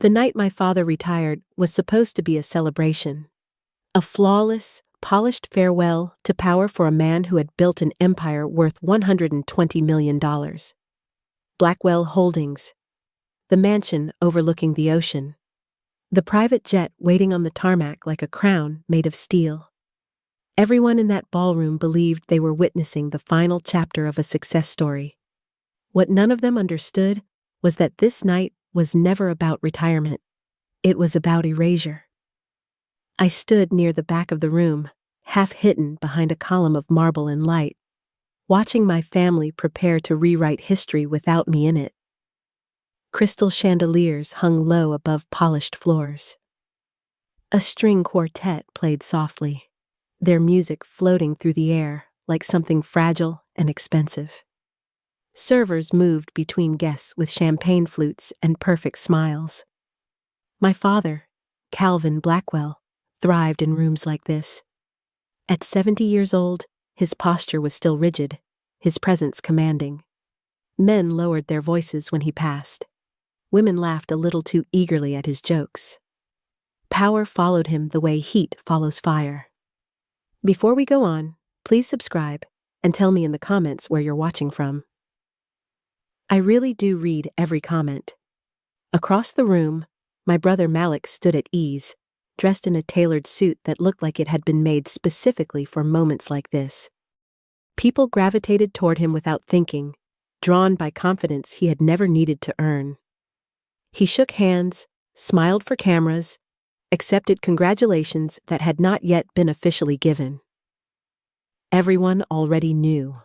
The night my father retired was supposed to be a celebration. A flawless, polished farewell to power for a man who had built an empire worth $120 million. Blackwell Holdings. The mansion overlooking the ocean. The private jet waiting on the tarmac like a crown made of steel. Everyone in that ballroom believed they were witnessing the final chapter of a success story. What none of them understood was that this night was never about retirement. It was about erasure. I stood near the back of the room, half hidden behind a column of marble and light, watching my family prepare to rewrite history without me in it. Crystal chandeliers hung low above polished floors. A string quartet played softly, their music floating through the air like something fragile and expensive. Servers moved between guests with champagne flutes and perfect smiles. My father, Calvin Blackwell, thrived in rooms like this. At 70 years old, his posture was still rigid, his presence commanding. Men lowered their voices when he passed. Women laughed a little too eagerly at his jokes. Power followed him the way heat follows fire. Before we go on, please subscribe and tell me in the comments where you're watching from. I really do read every comment. Across the room, my brother Malik stood at ease, dressed in a tailored suit that looked like it had been made specifically for moments like this. People gravitated toward him without thinking, drawn by confidence he had never needed to earn. He shook hands, smiled for cameras, accepted congratulations that had not yet been officially given. Everyone already knew.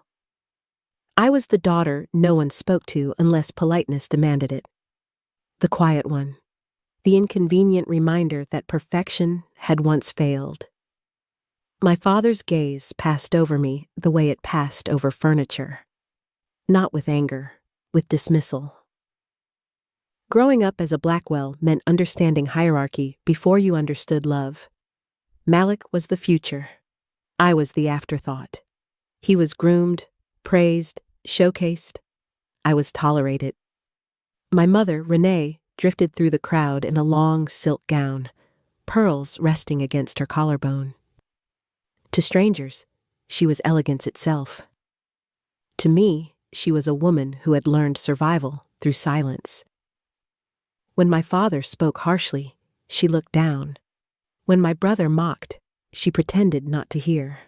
I was the daughter no one spoke to unless politeness demanded it. The quiet one. The inconvenient reminder that perfection had once failed. My father's gaze passed over me the way it passed over furniture. Not with anger, with dismissal. Growing up as a Blackwell meant understanding hierarchy before you understood love. Malik was the future. I was the afterthought. He was groomed, praised, showcased. I was tolerated. My mother, Renee, drifted through the crowd in a long silk gown, pearls resting against her collarbone. To strangers, she was elegance itself. To me, she was a woman who had learned survival through silence. When my father spoke harshly, she looked down. When my brother mocked, she pretended not to hear.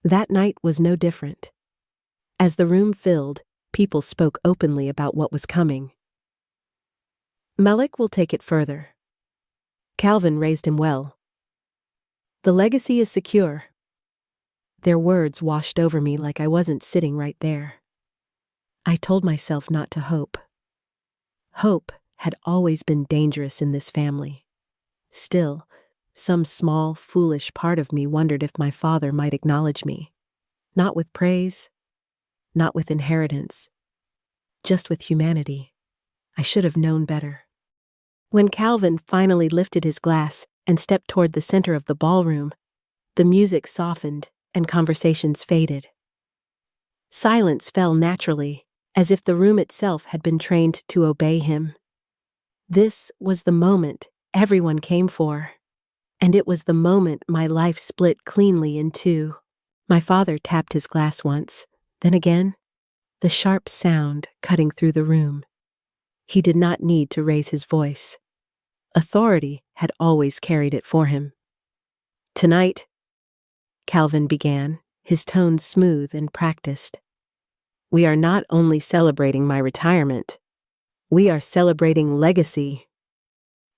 That night was no different. As the room filled, people spoke openly about what was coming. Malik will take it further. Calvin raised him well. The legacy is secure. Their words washed over me like I wasn't sitting right there. I told myself not to hope. Hope had always been dangerous in this family. Still, some small, foolish part of me wondered if my father might acknowledge me. Not with praise, not with inheritance, just with humanity. I should have known better. When Calvin finally lifted his glass and stepped toward the center of the ballroom, the music softened and conversations faded. Silence fell naturally, as if the room itself had been trained to obey him. This was the moment everyone came for, and it was the moment my life split cleanly in two. My father tapped his glass once, then again, the sharp sound cutting through the room. He did not need to raise his voice. Authority had always carried it for him. Tonight, Calvin began, his tone smooth and practiced. We are not only celebrating my retirement, we are celebrating legacy.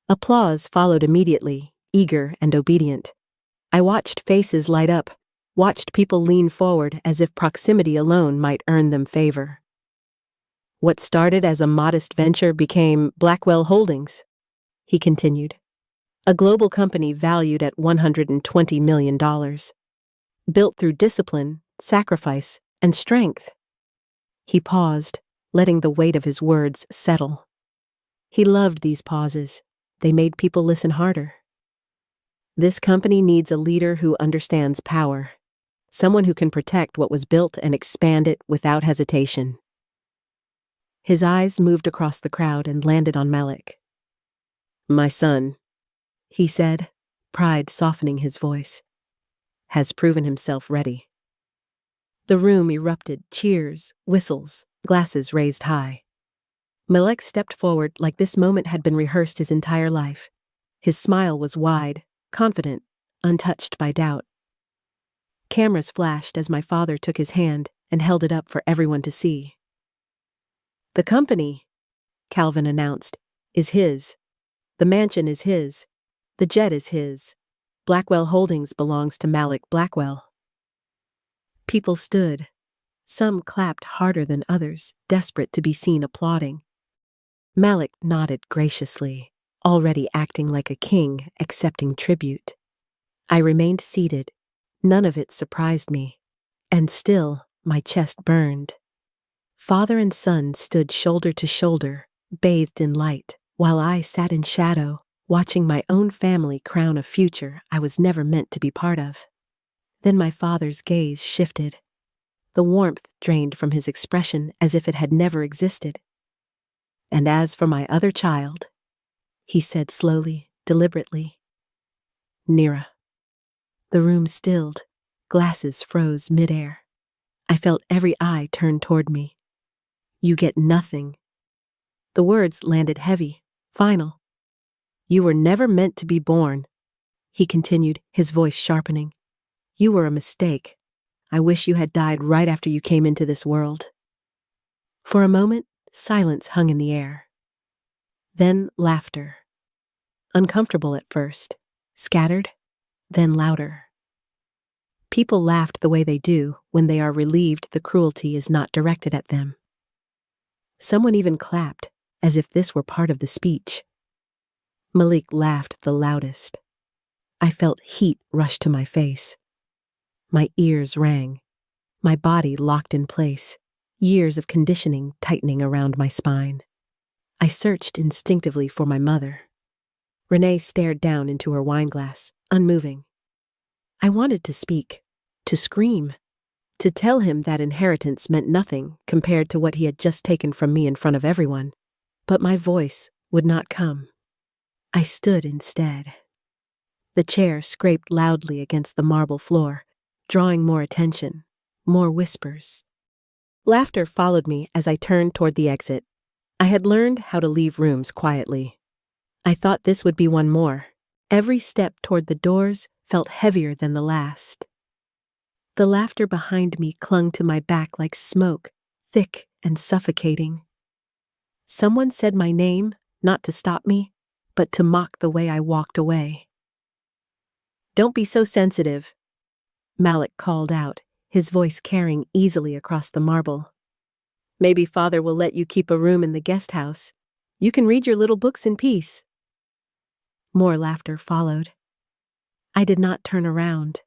Applause followed immediately, eager and obedient. I watched faces light up, watched people lean forward as if proximity alone might earn them favor. What started as a modest venture became Blackwell Holdings, he continued. A global company valued at $120 million. Built through discipline, sacrifice, and strength. He paused, letting the weight of his words settle. He loved these pauses. They made people listen harder. This company needs a leader who understands power. Someone who can protect what was built and expand it without hesitation. His eyes moved across the crowd and landed on Malik. My son, he said, pride softening his voice, has proven himself ready. The room erupted, cheers, whistles, glasses raised high. Malik stepped forward like this moment had been rehearsed his entire life. His smile was wide, confident, untouched by doubt. Cameras flashed as my father took his hand and held it up for everyone to see. The company, Calvin announced, is his. The mansion is his. The jet is his. Blackwell Holdings belongs to Malik Blackwell. People stood. Some clapped harder than others, desperate to be seen applauding. Malik nodded graciously, already acting like a king accepting tribute. I remained seated. None of it surprised me. And still, my chest burned. Father and son stood shoulder to shoulder, bathed in light, while I sat in shadow, watching my own family crown a future I was never meant to be part of. Then my father's gaze shifted. The warmth drained from his expression as if it had never existed. And as for my other child, he said slowly, deliberately, Nira. The room stilled. Glasses froze midair. I felt every eye turn toward me. You get nothing. The words landed heavy, final. You were never meant to be born, he continued, his voice sharpening. You were a mistake. I wish you had died right after you came into this world. For a moment, silence hung in the air. Then laughter. Uncomfortable at first, scattered, then louder. People laughed the way they do when they are relieved the cruelty is not directed at them. Someone even clapped, as if this were part of the speech. Malik laughed the loudest. I felt heat rush to my face. My ears rang. My body locked in place, years of conditioning tightening around my spine. I searched instinctively for my mother. Renee stared down into her wineglass, unmoving. I wanted to speak, to scream, to tell him that inheritance meant nothing compared to what he had just taken from me in front of everyone, but my voice would not come. I stood instead. The chair scraped loudly against the marble floor, drawing more attention, more whispers. Laughter followed me as I turned toward the exit. I had learned how to leave rooms quietly. I thought this would be one more. Every step toward the doors felt heavier than the last. The laughter behind me clung to my back like smoke, thick and suffocating. Someone said my name, not to stop me, but to mock the way I walked away. Don't be so sensitive, Malik called out, his voice carrying easily across the marble. Maybe Father will let you keep a room in the guest house. You can read your little books in peace. More laughter followed. I did not turn around.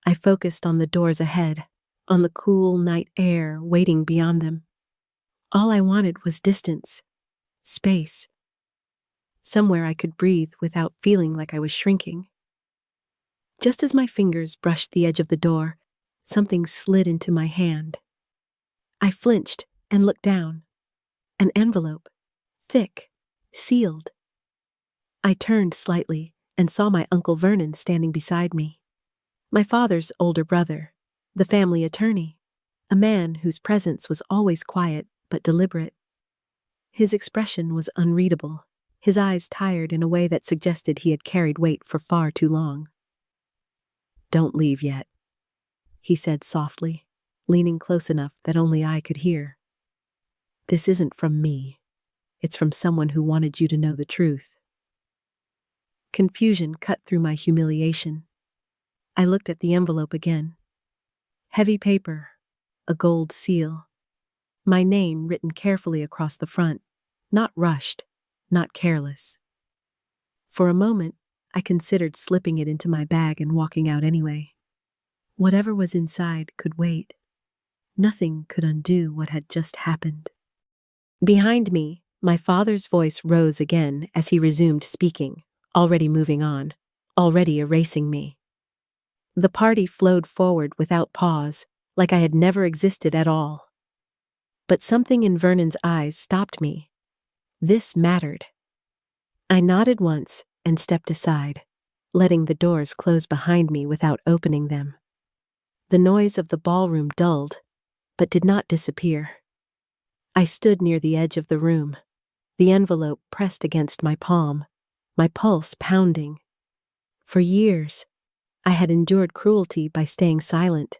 I focused on the doors ahead, on the cool night air waiting beyond them. All I wanted was distance, space, somewhere I could breathe without feeling like I was shrinking. Just as my fingers brushed the edge of the door, something slid into my hand. I flinched and looked down. An envelope, thick, sealed. I turned slightly and saw my Uncle Vernon standing beside me. My father's older brother, the family attorney, a man whose presence was always quiet but deliberate. His expression was unreadable, his eyes tired in a way that suggested he had carried weight for far too long. Don't leave yet, he said softly, leaning close enough that only I could hear. This isn't from me. It's from someone who wanted you to know the truth. Confusion cut through my humiliation. I looked at the envelope again. Heavy paper, a gold seal. My name written carefully across the front, not rushed, not careless. For a moment, I considered slipping it into my bag and walking out anyway. Whatever was inside could wait. Nothing could undo what had just happened. Behind me, my father's voice rose again as he resumed speaking, already moving on, already erasing me. The party flowed forward without pause, like I had never existed at all. But something in Vernon's eyes stopped me. This mattered. I nodded once and stepped aside, letting the doors close behind me without opening them. The noise of the ballroom dulled, but did not disappear. I stood near the edge of the room, the envelope pressed against my palm, my pulse pounding. For years, I had endured cruelty by staying silent.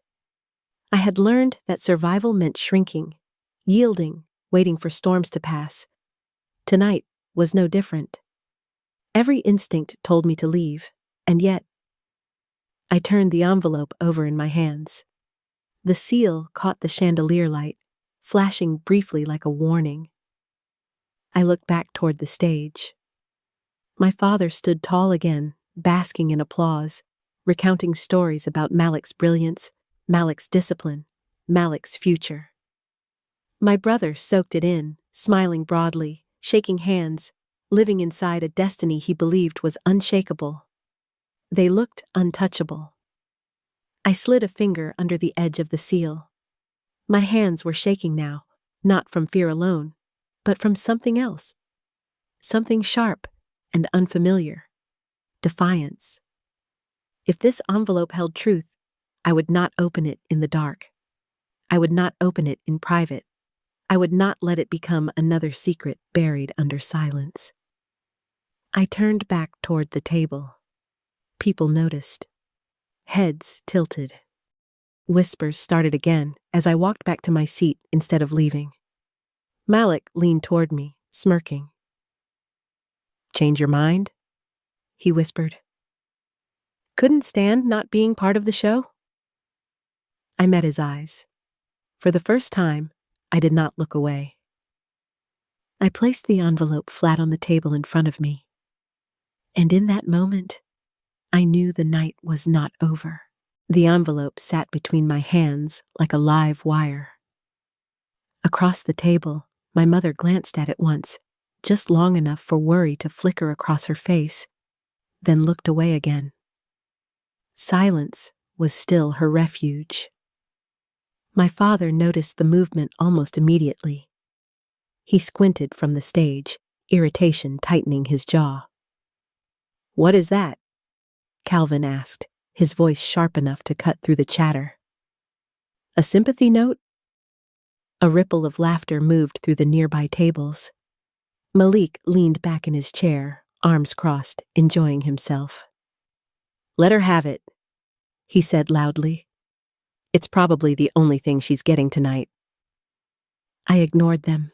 I had learned that survival meant shrinking, yielding, waiting for storms to pass. Tonight was no different. Every instinct told me to leave, and yet, I turned the envelope over in my hands. The seal caught the chandelier light, flashing briefly like a warning. I looked back toward the stage. My father stood tall again, basking in applause, recounting stories about Malik's brilliance, Malik's discipline, Malik's future. My brother soaked it in, smiling broadly, shaking hands, living inside a destiny he believed was unshakable. They looked untouchable. I slid a finger under the edge of the seal. My hands were shaking now, not from fear alone, but from something else. Something sharp and unfamiliar. Defiance. If this envelope held truth, I would not open it in the dark. I would not open it in private. I would not let it become another secret buried under silence. I turned back toward the table. People noticed. Heads tilted. Whispers started again as I walked back to my seat instead of leaving. Malik leaned toward me, smirking. "Change your mind?" he whispered. "Couldn't stand not being part of the show?" I met his eyes. For the first time, I did not look away. I placed the envelope flat on the table in front of me. And in that moment, I knew the night was not over. The envelope sat between my hands like a live wire. Across the table, my mother glanced at it once, just long enough for worry to flicker across her face, then looked away again. Silence was still her refuge. My father noticed the movement almost immediately. He squinted from the stage, irritation tightening his jaw. "What is that?" Calvin asked, his voice sharp enough to cut through the chatter. "A sympathy note?" A ripple of laughter moved through the nearby tables. Malik leaned back in his chair, arms crossed, enjoying himself. "Let her have it," he said loudly. "It's probably the only thing she's getting tonight." I ignored them.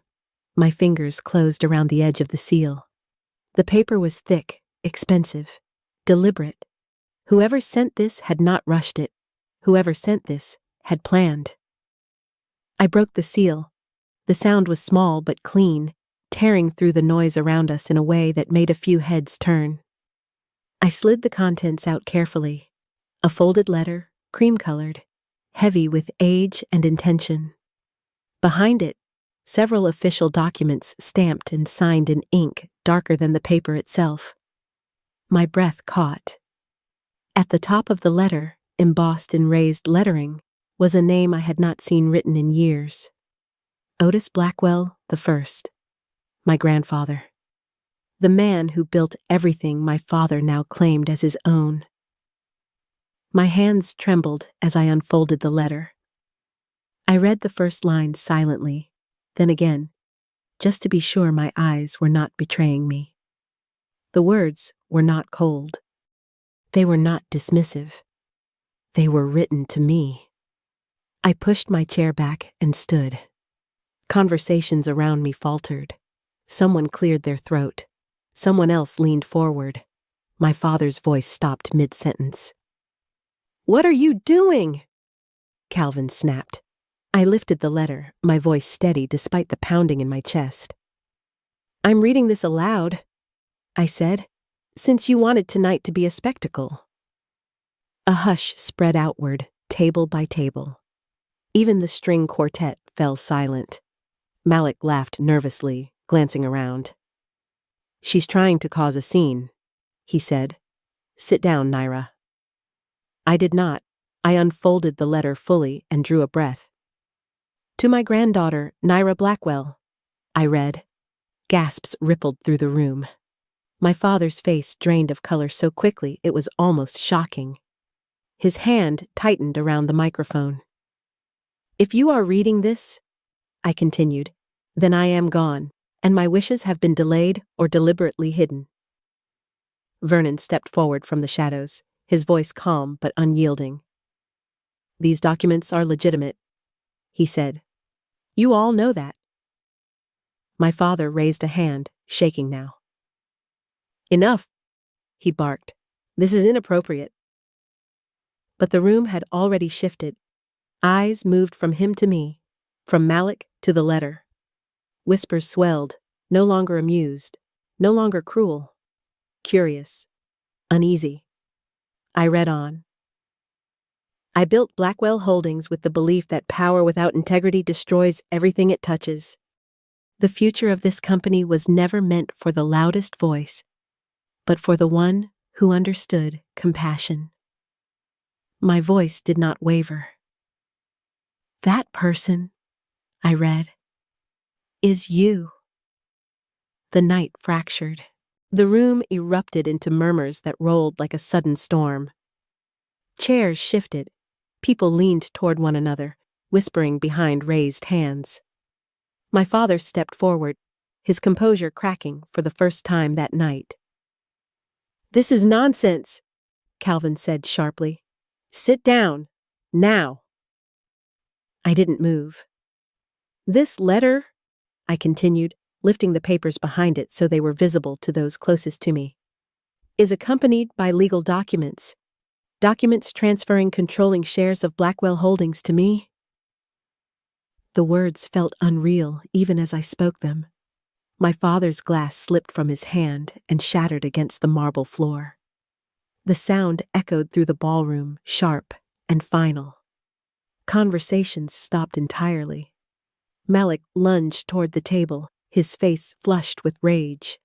My fingers closed around the edge of the seal. The paper was thick, expensive, deliberate. Whoever sent this had not rushed it. Whoever sent this had planned. I broke the seal. The sound was small but clean, tearing through the noise around us in a way that made a few heads turn. I slid the contents out carefully. A folded letter, cream-colored, heavy with age and intention. Behind it, several official documents stamped and signed in ink darker than the paper itself. My breath caught. At the top of the letter, embossed in raised lettering, was a name I had not seen written in years. Otis Blackwell I, my grandfather. The man who built everything my father now claimed as his own. My hands trembled as I unfolded the letter. I read the first line silently, then again, just to be sure my eyes were not betraying me. The words were not cold. They were not dismissive. They were written to me. I pushed my chair back and stood. Conversations around me faltered. Someone cleared their throat. Someone else leaned forward. My father's voice stopped mid-sentence. "What are you doing?" Calvin snapped. I lifted the letter, my voice steady despite the pounding in my chest. "I'm reading this aloud," I said, "since you wanted tonight to be a spectacle." A hush spread outward, table by table. Even the string quartet fell silent. Malik laughed nervously, glancing around. "She's trying to cause a scene," he said. "Sit down, Naira." I did not. I unfolded the letter fully and drew a breath. "To my granddaughter, Naira Blackwell," I read. Gasps rippled through the room. My father's face drained of color so quickly it was almost shocking. His hand tightened around the microphone. "If you are reading this," I continued, "then I am gone, and my wishes have been delayed or deliberately hidden." Vernon stepped forward from the shadows, his voice calm but unyielding. "These documents are legitimate," he said. "You all know that." My father raised a hand, shaking now. "Enough," he barked. "This is inappropriate." But the room had already shifted. Eyes moved from him to me, from Malik to the letter. Whispers swelled, no longer amused, no longer cruel, curious, uneasy. I read on. "I built Blackwell Holdings with the belief that power without integrity destroys everything it touches. The future of this company was never meant for the loudest voice, but for the one who understood compassion." My voice did not waver. "That person," I read, "is you." The night fractured. The room erupted into murmurs that rolled like a sudden storm. Chairs shifted. People leaned toward one another, whispering behind raised hands. My father stepped forward, his composure cracking for the first time that night. "This is nonsense," Calvin said sharply. "Sit down, now." I didn't move. "This letter," I continued, lifting the papers behind it so they were visible to those closest to me, "is accompanied by legal documents. Documents transferring controlling shares of Blackwell Holdings to me." The words felt unreal even as I spoke them. My father's glass slipped from his hand and shattered against the marble floor. The sound echoed through the ballroom, sharp and final. Conversations stopped entirely. Malik lunged toward the table, his face flushed with rage.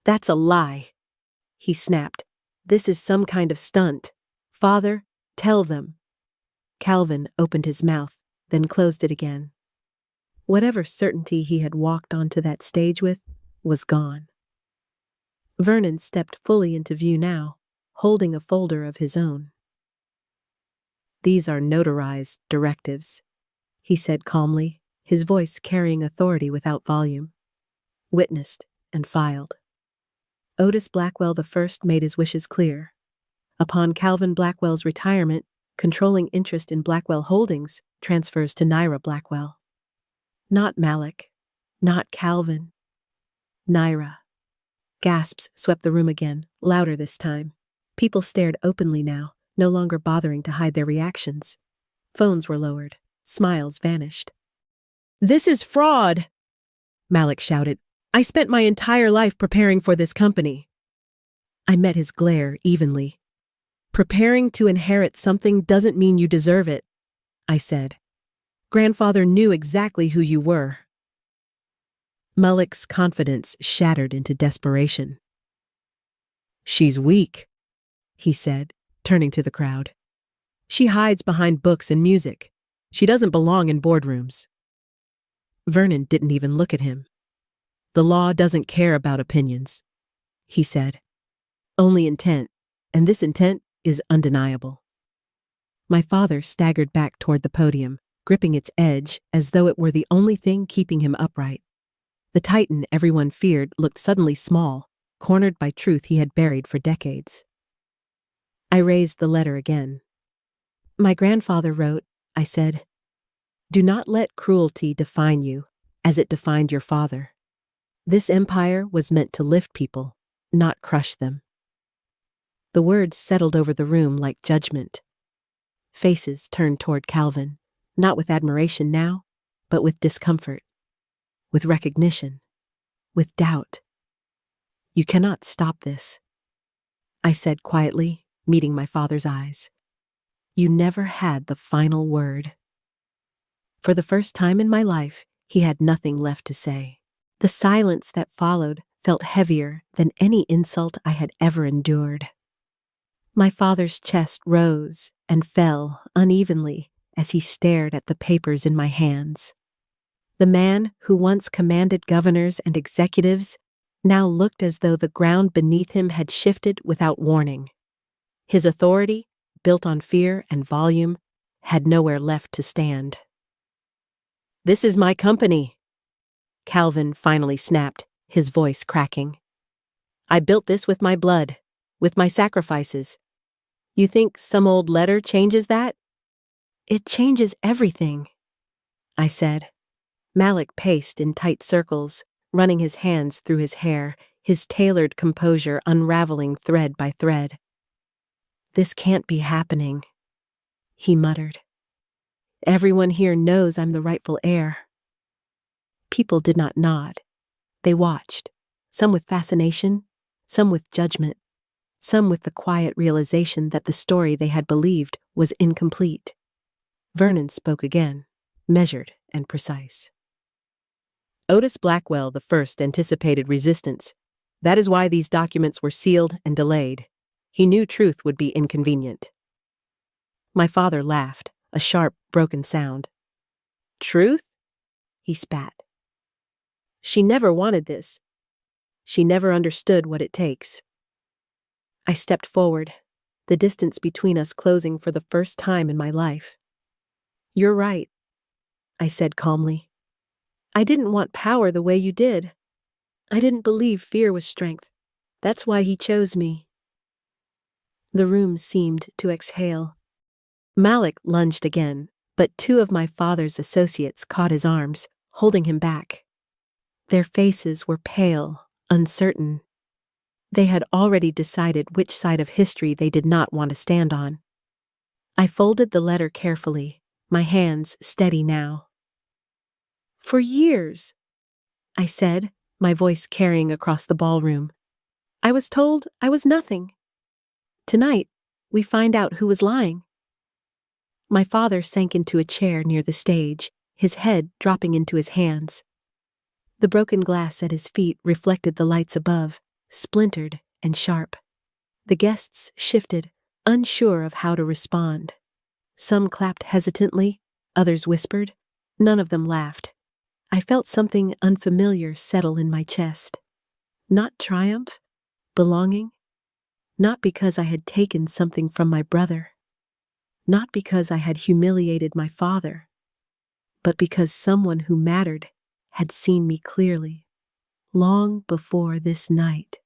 "That's a lie," he snapped. "This is some kind of stunt. Father, tell them." Calvin opened his mouth, then closed it again. Whatever certainty he had walked onto that stage with was gone. Vernon stepped fully into view now, holding a folder of his own. "These are notarized directives," he said calmly, his voice carrying authority without volume. "Witnessed and filed. Otis Blackwell I made his wishes clear. Upon Calvin Blackwell's retirement, controlling interest in Blackwell Holdings transfers to Naira Blackwell. Not Malik, not Calvin. Naira." Gasps swept the room again, louder this time. People stared openly now, no longer bothering to hide their reactions. Phones were lowered. Smiles vanished. "This is fraud!" Malik shouted. "I spent my entire life preparing for this company." I met his glare evenly. "Preparing to inherit something doesn't mean you deserve it," I said. "Grandfather knew exactly who you were." Malik's confidence shattered into desperation. "She's weak," he said, turning to the crowd. "She hides behind books and music. She doesn't belong in boardrooms." Vernon didn't even look at him. "The law doesn't care about opinions," he said. "Only intent, and this intent is undeniable." My father staggered back toward the podium, gripping its edge as though it were the only thing keeping him upright. The titan everyone feared looked suddenly small, cornered by truth he had buried for decades. I raised the letter again. "My grandfather wrote," I said, "Do not let cruelty define you, as it defined your father. This empire was meant to lift people, not crush them." The words settled over the room like judgment. Faces turned toward Calvin, not with admiration now, but with discomfort, with recognition, with doubt. "You cannot stop this," I said quietly, meeting my father's eyes. "You never had the final word." For the first time in my life, he had nothing left to say. The silence that followed felt heavier than any insult I had ever endured. My father's chest rose and fell unevenly as he stared at the papers in my hands. The man who once commanded governors and executives now looked as though the ground beneath him had shifted without warning. His authority, built on fear and volume, had nowhere left to stand. "This is my company," Calvin finally snapped, his voice cracking. "I built this with my blood, with my sacrifices. You think some old letter changes that?" "It changes everything," I said. Malik paced in tight circles, running his hands through his hair, his tailored composure unraveling thread by thread. "This can't be happening," he muttered. "Everyone here knows I'm the rightful heir." People did not nod. They watched, some with fascination, some with judgment, some with the quiet realization that the story they had believed was incomplete. Vernon spoke again, measured and precise. "Otis Blackwell the First anticipated resistance. That is why these documents were sealed and delayed. He knew truth would be inconvenient." My father laughed, a sharp, broken sound. "Truth?" he spat. "She never wanted this. She never understood what it takes." I stepped forward, the distance between us closing for the first time in my life. "You're right," I said calmly. "I didn't want power the way you did. I didn't believe fear was strength. That's why he chose me." The room seemed to exhale. Malik lunged again, but two of my father's associates caught his arms, holding him back. Their faces were pale, uncertain. They had already decided which side of history they did not want to stand on. I folded the letter carefully, my hands steady now. "For years," I said, my voice carrying across the ballroom, "I was told I was nothing. Tonight, we find out who was lying." My father sank into a chair near the stage, his head dropping into his hands. The broken glass at his feet reflected the lights above, splintered and sharp. The guests shifted, unsure of how to respond. Some clapped hesitantly, others whispered. None of them laughed. I felt something unfamiliar settle in my chest. Not triumph, belonging. Not because I had taken something from my brother. Not because I had humiliated my father. But because someone who mattered had seen me clearly, long before this night,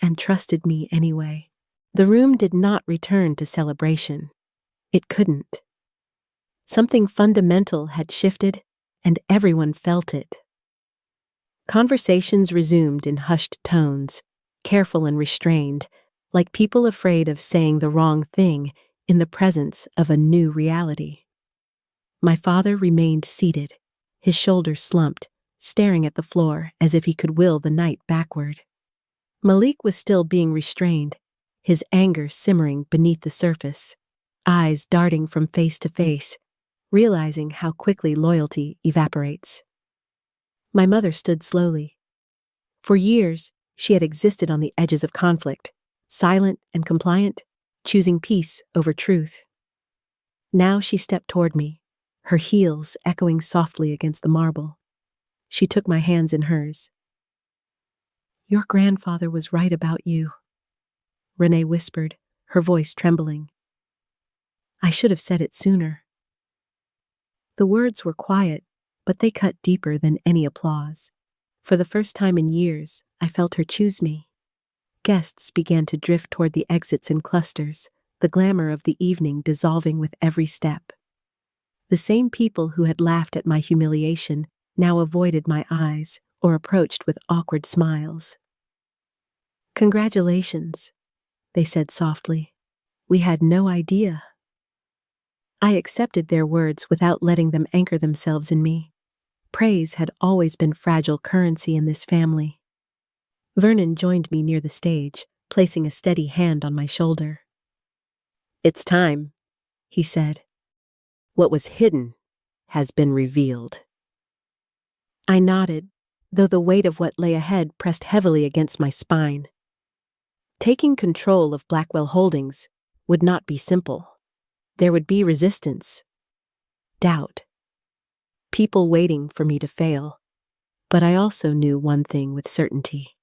and trusted me anyway. The room did not return to celebration. It couldn't. Something fundamental had shifted, and everyone felt it. Conversations resumed in hushed tones, careful and restrained, like people afraid of saying the wrong thing in the presence of a new reality. My father remained seated, his shoulders slumped, staring at the floor as if he could will the night backward. Malik was still being restrained, his anger simmering beneath the surface, eyes darting from face to face, realizing how quickly loyalty evaporates. My mother stood slowly. For years, she had existed on the edges of conflict, silent and compliant, choosing peace over truth. Now she stepped toward me, her heels echoing softly against the marble. She took my hands in hers. "Your grandfather was right about you," Renee whispered, her voice trembling. "I should have said it sooner." The words were quiet, but they cut deeper than any applause. For the first time in years, I felt her choose me. Guests began to drift toward the exits in clusters, the glamour of the evening dissolving with every step. The same people who had laughed at my humiliation now avoided my eyes or approached with awkward smiles. "Congratulations," they said softly. "We had no idea." I accepted their words without letting them anchor themselves in me. Praise had always been fragile currency in this family. Vernon joined me near the stage, placing a steady hand on my shoulder. "It's time," he said. "What was hidden has been revealed." I nodded, though the weight of what lay ahead pressed heavily against my spine. Taking control of Blackwell Holdings would not be simple. There would be resistance, doubt, people waiting for me to fail. But I also knew one thing with certainty.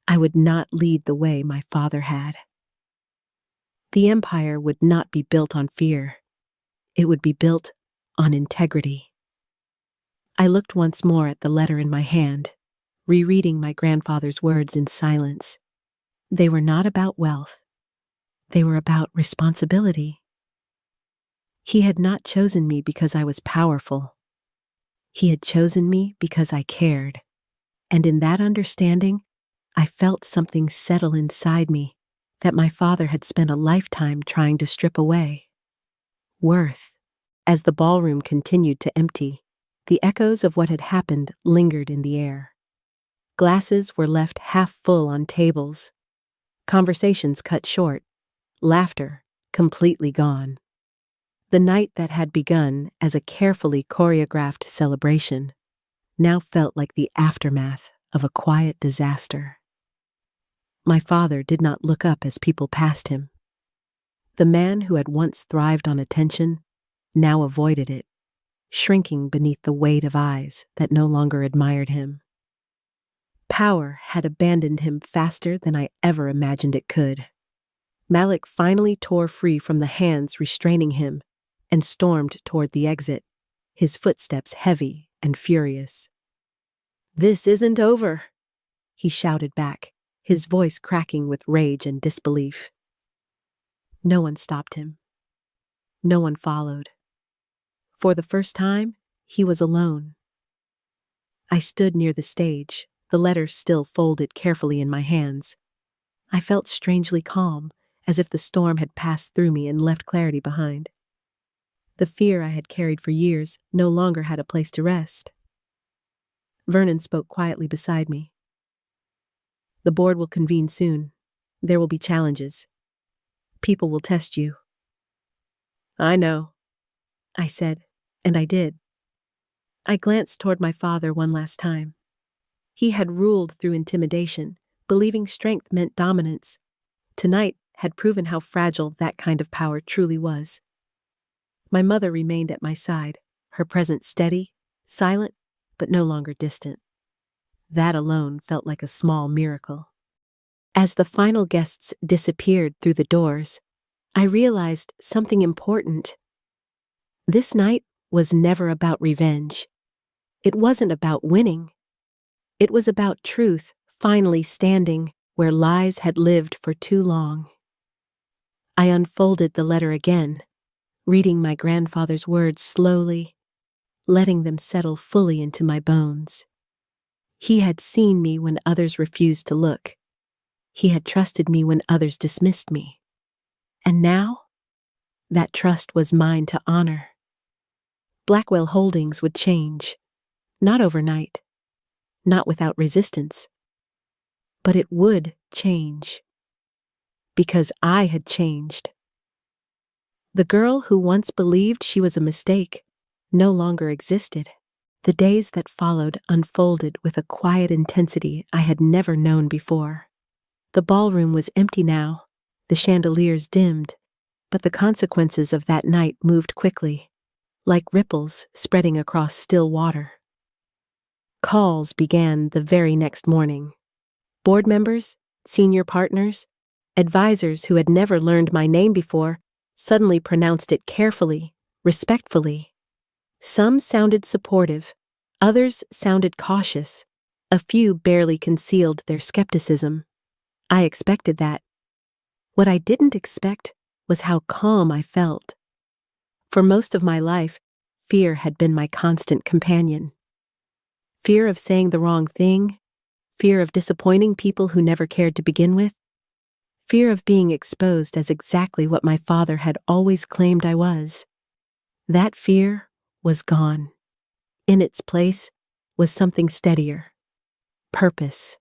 I would not lead the way my father had. The empire would not be built on fear. It would be built on integrity. I looked once more at the letter in my hand, rereading my grandfather's words in silence. They were not about wealth. They were about responsibility. He had not chosen me because I was powerful. He had chosen me because I cared. And in that understanding, I felt something settle inside me that my father had spent a lifetime trying to strip away. Worth. As the ballroom continued to empty, the echoes of what had happened lingered in the air. Glasses were left half full on tables. Conversations cut short. Laughter completely gone. The night that had begun as a carefully choreographed celebration now felt like the aftermath of a quiet disaster. My father did not look up as people passed him. The man who had once thrived on attention now avoided it, shrinking beneath the weight of eyes that no longer admired him. Power had abandoned him faster than I ever imagined it could. Malik finally tore free from the hands restraining him and stormed toward the exit, his footsteps heavy and furious. "This isn't over," he shouted back, his voice cracking with rage and disbelief. No one stopped him. No one followed. For the first time, he was alone. I stood near the stage, the letter still folded carefully in my hands. I felt strangely calm, as if the storm had passed through me and left clarity behind. The fear I had carried for years no longer had a place to rest. Vernon spoke quietly beside me. "The board will convene soon. There will be challenges. People will test you." "I know," I said, and I did. I glanced toward my father one last time. He had ruled through intimidation, believing strength meant dominance. Tonight had proven how fragile that kind of power truly was. My mother remained at my side, her presence steady, silent, but no longer distant. That alone felt like a small miracle. As the final guests disappeared through the doors, I realized something important. This night was never about revenge. It wasn't about winning. It was about truth finally standing where lies had lived for too long. I unfolded the letter again, reading my grandfather's words slowly, letting them settle fully into my bones. He had seen me when others refused to look. He had trusted me when others dismissed me. And now, that trust was mine to honor. Blackwell Holdings would change, not overnight, not without resistance, but it would change. Because I had changed. The girl who once believed she was a mistake no longer existed. The days that followed unfolded with a quiet intensity I had never known before. The ballroom was empty now, the chandeliers dimmed, but the consequences of that night moved quickly, like ripples spreading across still water. Calls began the very next morning. Board members, senior partners, advisors who had never learned my name before suddenly pronounced it carefully, respectfully. Some sounded supportive, others sounded cautious, a few barely concealed their skepticism. I expected that. What I didn't expect was how calm I felt. For most of my life, fear had been my constant companion. Fear of saying the wrong thing, fear of disappointing people who never cared to begin with, fear of being exposed as exactly what my father had always claimed I was. That fear was gone. In its place was something steadier. Purpose.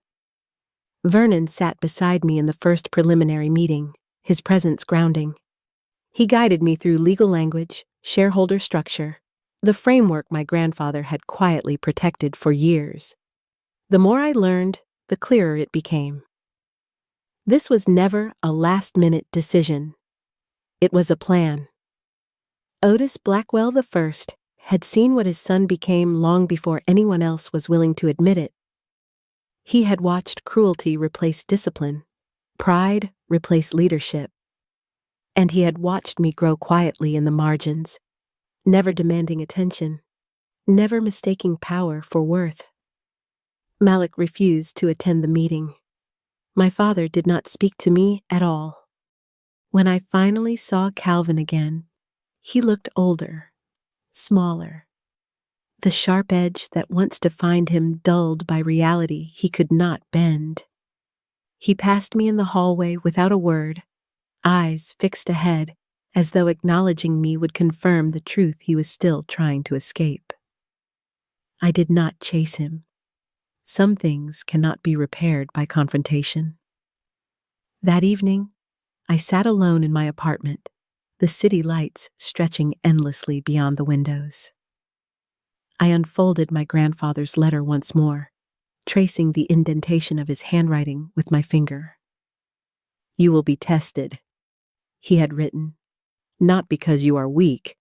Vernon sat beside me in the first preliminary meeting, his presence grounding. He guided me through legal language, shareholder structure, the framework my grandfather had quietly protected for years. The more I learned, the clearer it became. This was never a last-minute decision. It was a plan. Otis Blackwell I had seen what his son became long before anyone else was willing to admit it. He had watched cruelty replace discipline, pride replace leadership, and he had watched me grow quietly in the margins, never demanding attention, never mistaking power for worth. Malik refused to attend the meeting. My father did not speak to me at all. When I finally saw Calvin again, he looked older, smaller. The sharp edge that once defined him dulled by reality he could not bend. He passed me in the hallway without a word, eyes fixed ahead, as though acknowledging me would confirm the truth he was still trying to escape. I did not chase him. Some things cannot be repaired by confrontation. That evening, I sat alone in my apartment, the city lights stretching endlessly beyond the windows. I unfolded my grandfather's letter once more, tracing the indentation of his handwriting with my finger. "You will be tested," he had written, "not because you are weak,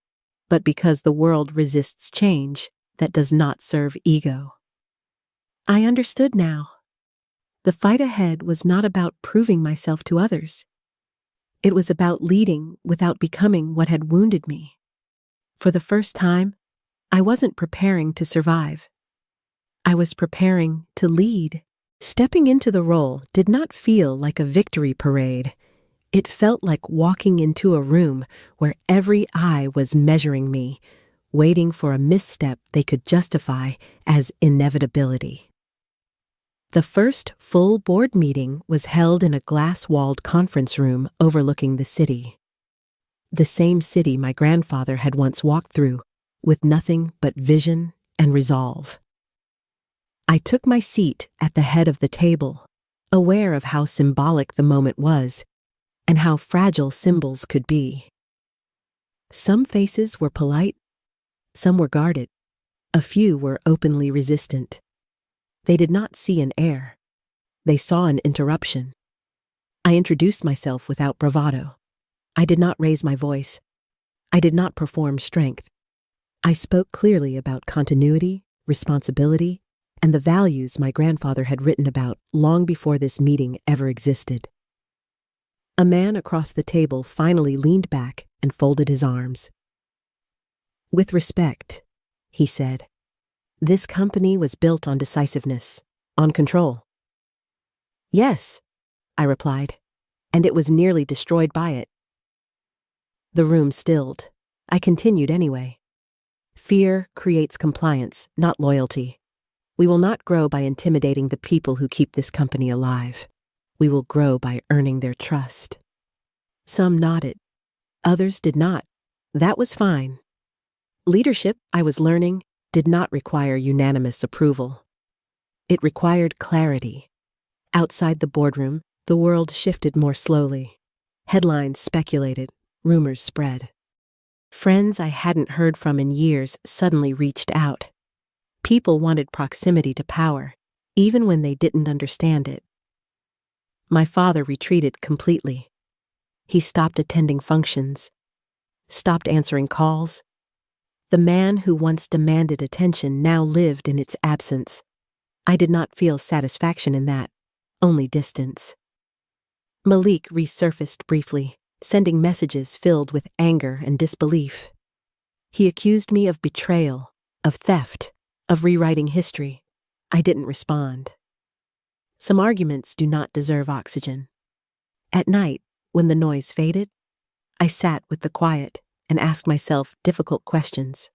but because the world resists change that does not serve ego." I understood now. The fight ahead was not about proving myself to others. It was about leading without becoming what had wounded me. For the first time, I wasn't preparing to survive. I was preparing to lead. Stepping into the role did not feel like a victory parade. It felt like walking into a room where every eye was measuring me, waiting for a misstep they could justify as inevitability. The first full board meeting was held in a glass-walled conference room overlooking the city. The same city my grandfather had once walked through, with nothing but vision and resolve. I took my seat at the head of the table, aware of how symbolic the moment was, and how fragile symbols could be. Some faces were polite, some were guarded, a few were openly resistant. They did not see an heir. They saw an interruption. I introduced myself without bravado. I did not raise my voice. I did not perform strength. I spoke clearly about continuity, responsibility, and the values my grandfather had written about long before this meeting ever existed. A man across the table finally leaned back and folded his arms. "With respect," he said, "this company was built on decisiveness, on control." "Yes," I replied, "and it was nearly destroyed by it." The room stilled. I continued anyway. "Fear creates compliance, not loyalty. We will not grow by intimidating the people who keep this company alive. We will grow by earning their trust." Some nodded. Others did not. That was fine. Leadership, I was learning, did not require unanimous approval. It required clarity. Outside the boardroom, the world shifted more slowly. Headlines speculated, rumors spread. Friends I hadn't heard from in years suddenly reached out. People wanted proximity to power, even when they didn't understand it. My father retreated completely. He stopped attending functions, stopped answering calls. The man who once demanded attention now lived in its absence. I did not feel satisfaction in that, only distance. Malik resurfaced briefly, sending messages filled with anger and disbelief. He accused me of betrayal, of theft, of rewriting history. I didn't respond. Some arguments do not deserve oxygen. At night, when the noise faded, I sat with the quiet and asked myself difficult questions.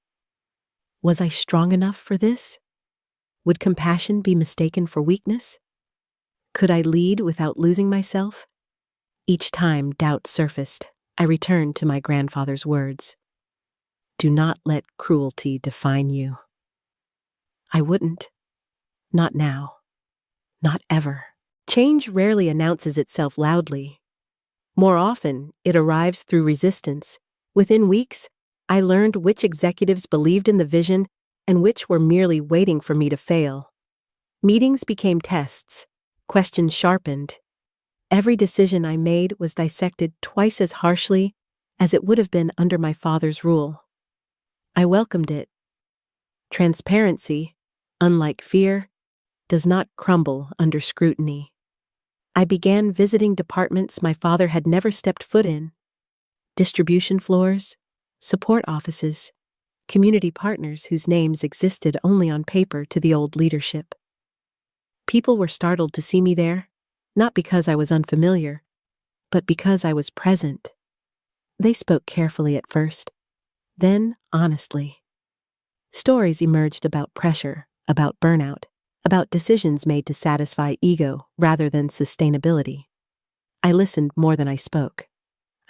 Was I strong enough for this? Would compassion be mistaken for weakness? Could I lead without losing myself? Each time doubt surfaced, I returned to my grandfather's words. "Do not let cruelty define you." I wouldn't. Not now. Not ever. Change rarely announces itself loudly. More often, it arrives through resistance. Within weeks, I learned which executives believed in the vision and which were merely waiting for me to fail. Meetings became tests. Questions sharpened. Every decision I made was dissected twice as harshly as it would have been under my father's rule. I welcomed it. Transparency, unlike fear, does not crumble under scrutiny. I began visiting departments my father had never stepped foot in: distribution floors, support offices, community partners whose names existed only on paper to the old leadership. People were startled to see me there, not because I was unfamiliar, but because I was present. They spoke carefully at first, then honestly. Stories emerged about pressure, about burnout, about decisions made to satisfy ego rather than sustainability. I listened more than I spoke.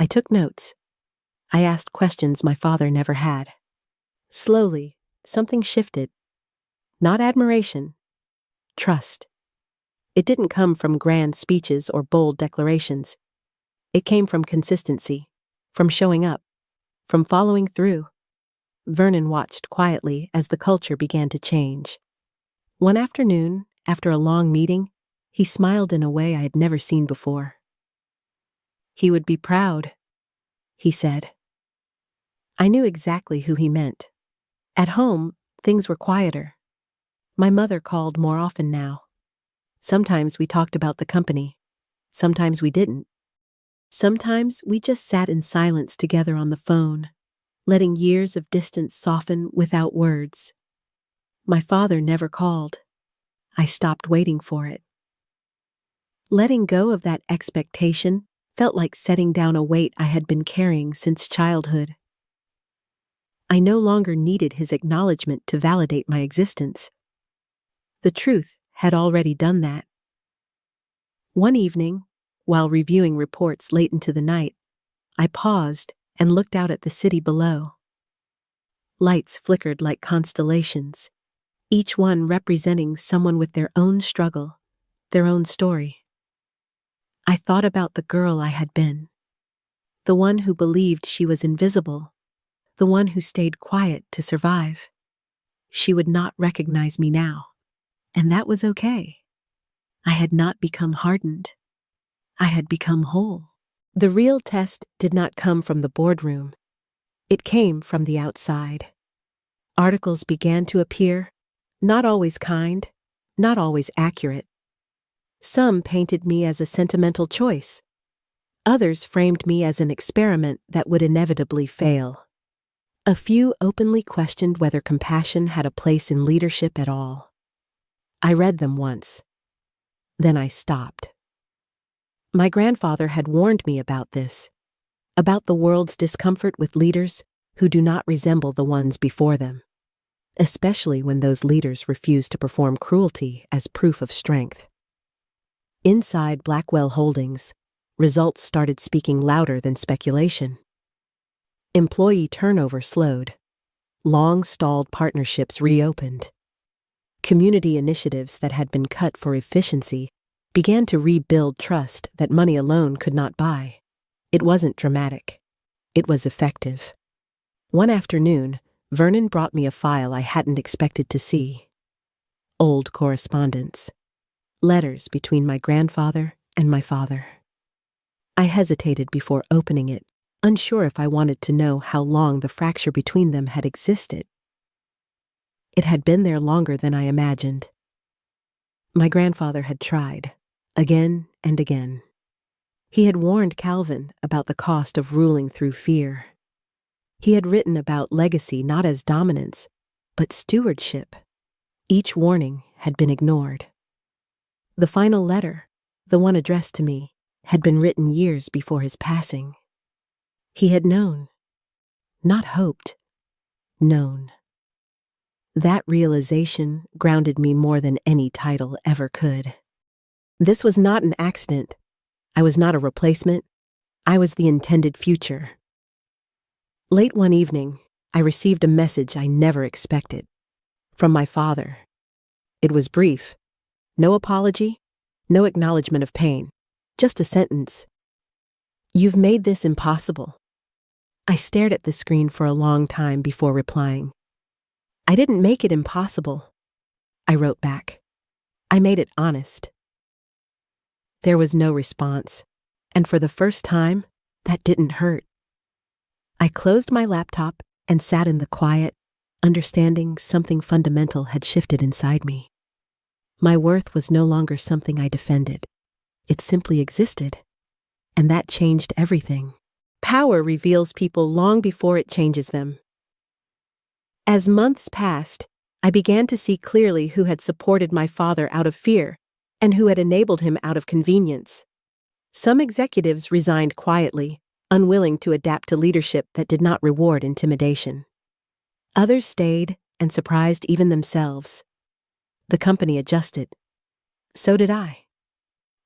I took notes. I asked questions my father never had. Slowly, something shifted. Not admiration, trust. It didn't come from grand speeches or bold declarations. It came from consistency, from showing up, from following through. Vernon watched quietly as the culture began to change. One afternoon, after a long meeting, he smiled in a way I had never seen before. "He would be proud," he said. I knew exactly who he meant. At home, things were quieter. My mother called more often now. Sometimes we talked about the company. Sometimes we didn't. Sometimes we just sat in silence together on the phone, letting years of distance soften without words. My father never called. I stopped waiting for it. Letting go of that expectation felt like setting down a weight I had been carrying since childhood. I no longer needed his acknowledgement to validate my existence. The truth had already done that. One evening, while reviewing reports late into the night, I paused and looked out at the city below. Lights flickered like constellations, each one representing someone with their own struggle, their own story. I thought about the girl I had been, the one who believed she was invisible, the one who stayed quiet to survive. She would not recognize me now, and that was okay. I had not become hardened. I had become whole. The real test did not come from the boardroom. It came from the outside. Articles began to appear, not always kind, not always accurate. Some painted me as a sentimental choice. Others framed me as an experiment that would inevitably fail. A few openly questioned whether compassion had a place in leadership at all. I read them once. Then I stopped. My grandfather had warned me about this, about the world's discomfort with leaders who do not resemble the ones before them, especially when those leaders refuse to perform cruelty as proof of strength. Inside Blackwell Holdings, results started speaking louder than speculation. Employee turnover slowed. Long-stalled partnerships reopened. Community initiatives that had been cut for efficiency began to rebuild trust that money alone could not buy. It wasn't dramatic. It was effective. One afternoon, Vernon brought me a file I hadn't expected to see. Old correspondence. Letters between my grandfather and my father. I hesitated before opening it, unsure if I wanted to know how long the fracture between them had existed. It had been there longer than I imagined. My grandfather had tried, again and again. He had warned Calvin about the cost of ruling through fear. He had written about legacy not as dominance, but stewardship. Each warning had been ignored. The final letter, the one addressed to me, had been written years before his passing. He had known, not hoped, known. That realization grounded me more than any title ever could. This was not an accident. I was not a replacement. I was the intended future. Late one evening, I received a message I never expected. From my father. It was brief. No apology, no acknowledgement of pain. Just a sentence. "You've made this impossible." I stared at the screen for a long time before replying. "I didn't make it impossible," I wrote back. "I made it honest." There was no response, and for the first time, that didn't hurt. I closed my laptop and sat in the quiet, understanding something fundamental had shifted inside me. My worth was no longer something I defended. It simply existed. And that changed everything. Power reveals people long before it changes them. As months passed, I began to see clearly who had supported my father out of fear and who had enabled him out of convenience. Some executives resigned quietly, unwilling to adapt to leadership that did not reward intimidation. Others stayed and surprised even themselves. The company adjusted. So did I.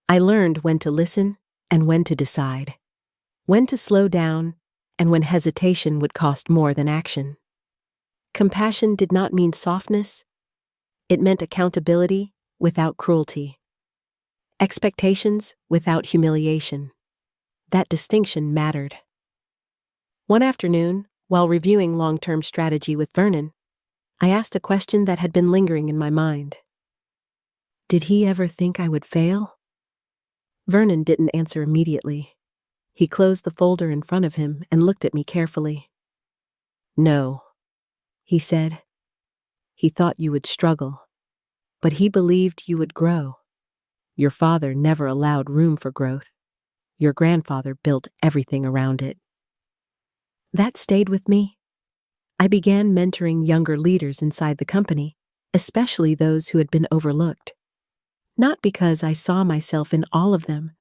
I learned when to listen and when to decide, when to slow down and when hesitation would cost more than action. Compassion did not mean softness. It meant accountability without cruelty. Expectations without humiliation. That distinction mattered. One afternoon, while reviewing long-term strategy with Vernon, I asked a question that had been lingering in my mind. Did he ever think I would fail? Vernon didn't answer immediately. He closed the folder in front of him and looked at me carefully. No, he said. He thought you would struggle, but he believed you would grow. Your father never allowed room for growth. Your grandfather built everything around it. That stayed with me. I began mentoring younger leaders inside the company, especially those who had been overlooked. Not because I saw myself in all of them,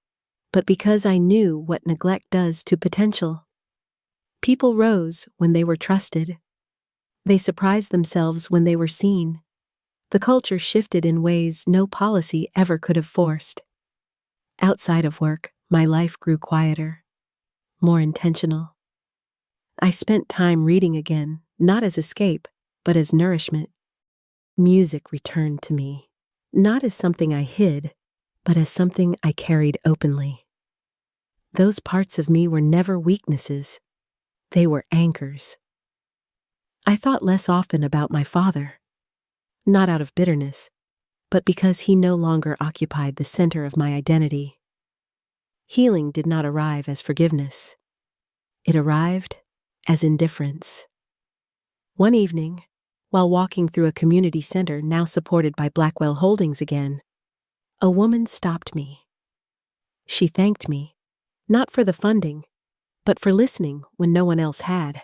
but because I knew what neglect does to potential. People rose when they were trusted. They surprised themselves when they were seen. The culture shifted in ways no policy ever could have forced. Outside of work, my life grew quieter, more intentional. I spent time reading again, not as escape, but as nourishment. Music returned to me, not as something I hid, but as something I carried openly. Those parts of me were never weaknesses. They were anchors. I thought less often about my father, not out of bitterness, but because he no longer occupied the center of my identity. Healing did not arrive as forgiveness. It arrived as indifference. One evening, while walking through a community center now supported by Blackwell Holdings again, a woman stopped me. She thanked me, not for the funding, but for listening when no one else had.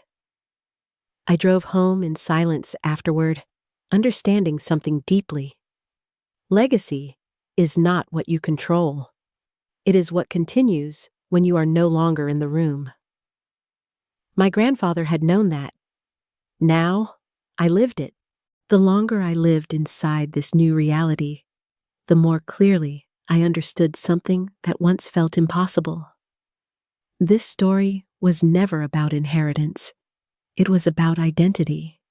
I drove home in silence afterward, understanding something deeply. Legacy is not what you control. It is what continues when you are no longer in the room. My grandfather had known that. Now, I lived it. The longer I lived inside this new reality, the more clearly I understood something that once felt impossible. This story was never about inheritance. It was about identity.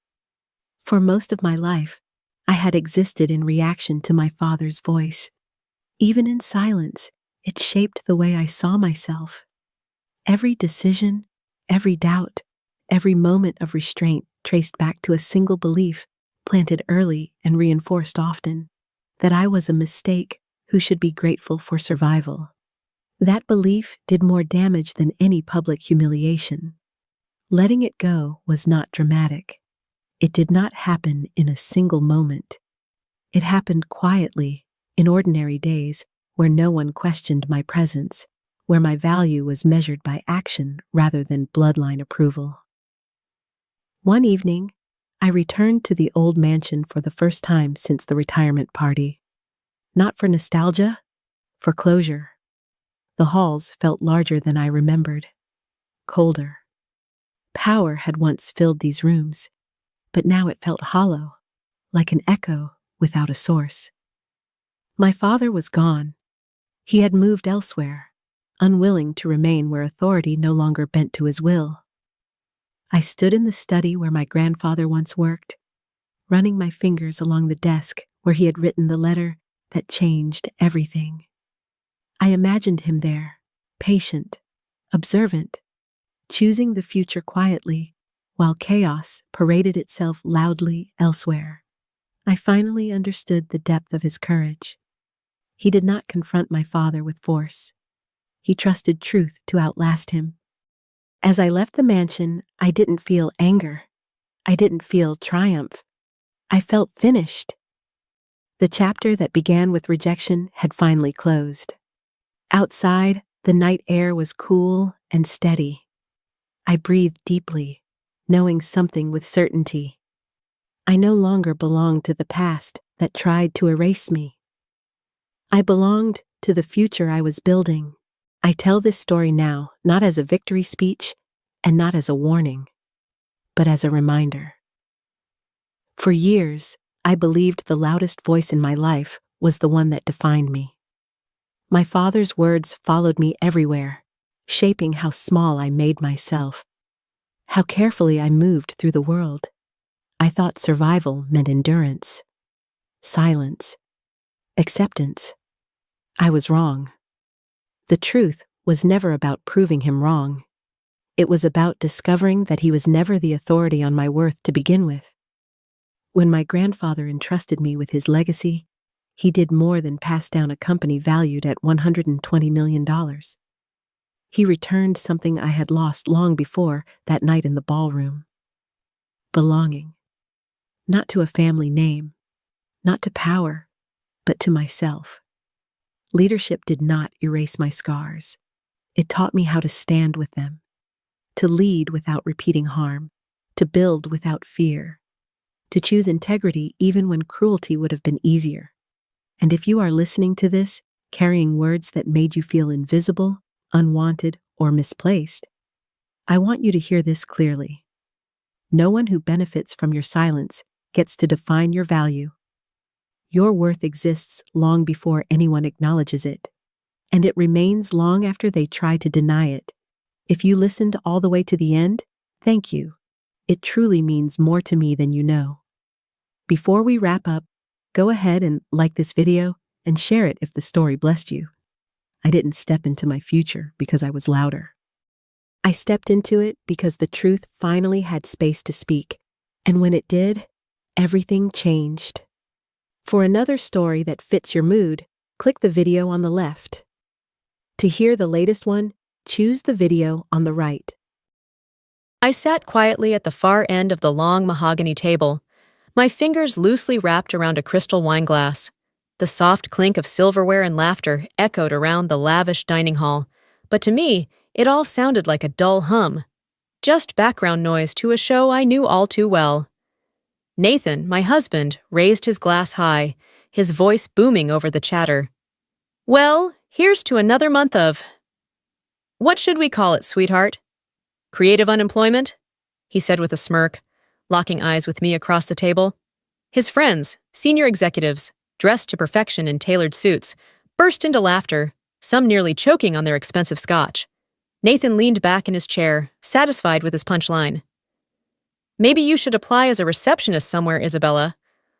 For most of my life, I had existed in reaction to my father's voice. Even in silence, it shaped the way I saw myself. Every decision, every doubt, every moment of restraint traced back to a single belief, planted early and reinforced often, that I was a mistake who should be grateful for survival. That belief did more damage than any public humiliation. Letting it go was not dramatic. It did not happen in a single moment. It happened quietly, in ordinary days, where no one questioned my presence, where my value was measured by action rather than bloodline approval. One evening, I returned to the old mansion for the first time since the retirement party. Not for nostalgia, for closure. The halls felt larger than I remembered, colder. Power had once filled these rooms, but now it felt hollow, like an echo without a source. My father was gone. He had moved elsewhere, unwilling to remain where authority no longer bent to his will. I stood in the study where my grandfather once worked, running my fingers along the desk where he had written the letter that changed everything. I imagined him there, patient, observant, choosing the future quietly, while chaos paraded itself loudly elsewhere. I finally understood the depth of his courage. He did not confront my father with force. He trusted truth to outlast him. As I left the mansion, I didn't feel anger. I didn't feel triumph. I felt finished. The chapter that began with rejection had finally closed. Outside, the night air was cool and steady. I breathed deeply, knowing something with certainty. I no longer belonged to the past that tried to erase me. I belonged to the future I was building. I tell this story now, not as a victory speech and not as a warning, but as a reminder. For years, I believed the loudest voice in my life was the one that defined me. My father's words followed me everywhere, shaping how small I made myself, how carefully I moved through the world. I thought survival meant endurance, silence, acceptance. I was wrong. The truth was never about proving him wrong. It was about discovering that he was never the authority on my worth to begin with. When my grandfather entrusted me with his legacy, he did more than pass down a company valued at $120 million. He returned something I had lost long before that night in the ballroom. Belonging. Not to a family name, not to power, but to myself. Leadership did not erase my scars. It taught me how to stand with them, to lead without repeating harm, to build without fear, to choose integrity even when cruelty would have been easier. And if you are listening to this, carrying words that made you feel invisible, unwanted, or misplaced, I want you to hear this clearly. No one who benefits from your silence gets to define your value. Your worth exists long before anyone acknowledges it, and it remains long after they try to deny it. If you listened all the way to the end, thank you. It truly means more to me than you know. Before we wrap up, go ahead and like this video and share it if the story blessed you. I didn't step into my future because I was louder. I stepped into it because the truth finally had space to speak, and when it did, everything changed. For another story that fits your mood, click the video on the left. To hear the latest one, choose the video on the right. I sat quietly at the far end of the long mahogany table, my fingers loosely wrapped around a crystal wine glass. The soft clink of silverware and laughter echoed around the lavish dining hall, but to me, it all sounded like a dull hum, just background noise to a show I knew all too well. Nathan, my husband, raised his glass high, his voice booming over the chatter. "Well, here's to another month of... What should we call it, sweetheart? Creative unemployment?" he said with a smirk, locking eyes with me across the table. His friends, senior executives, dressed to perfection in tailored suits, burst into laughter, some nearly choking on their expensive scotch. Nathan leaned back in his chair, satisfied with his punchline. "Maybe you should apply as a receptionist somewhere, Isabella.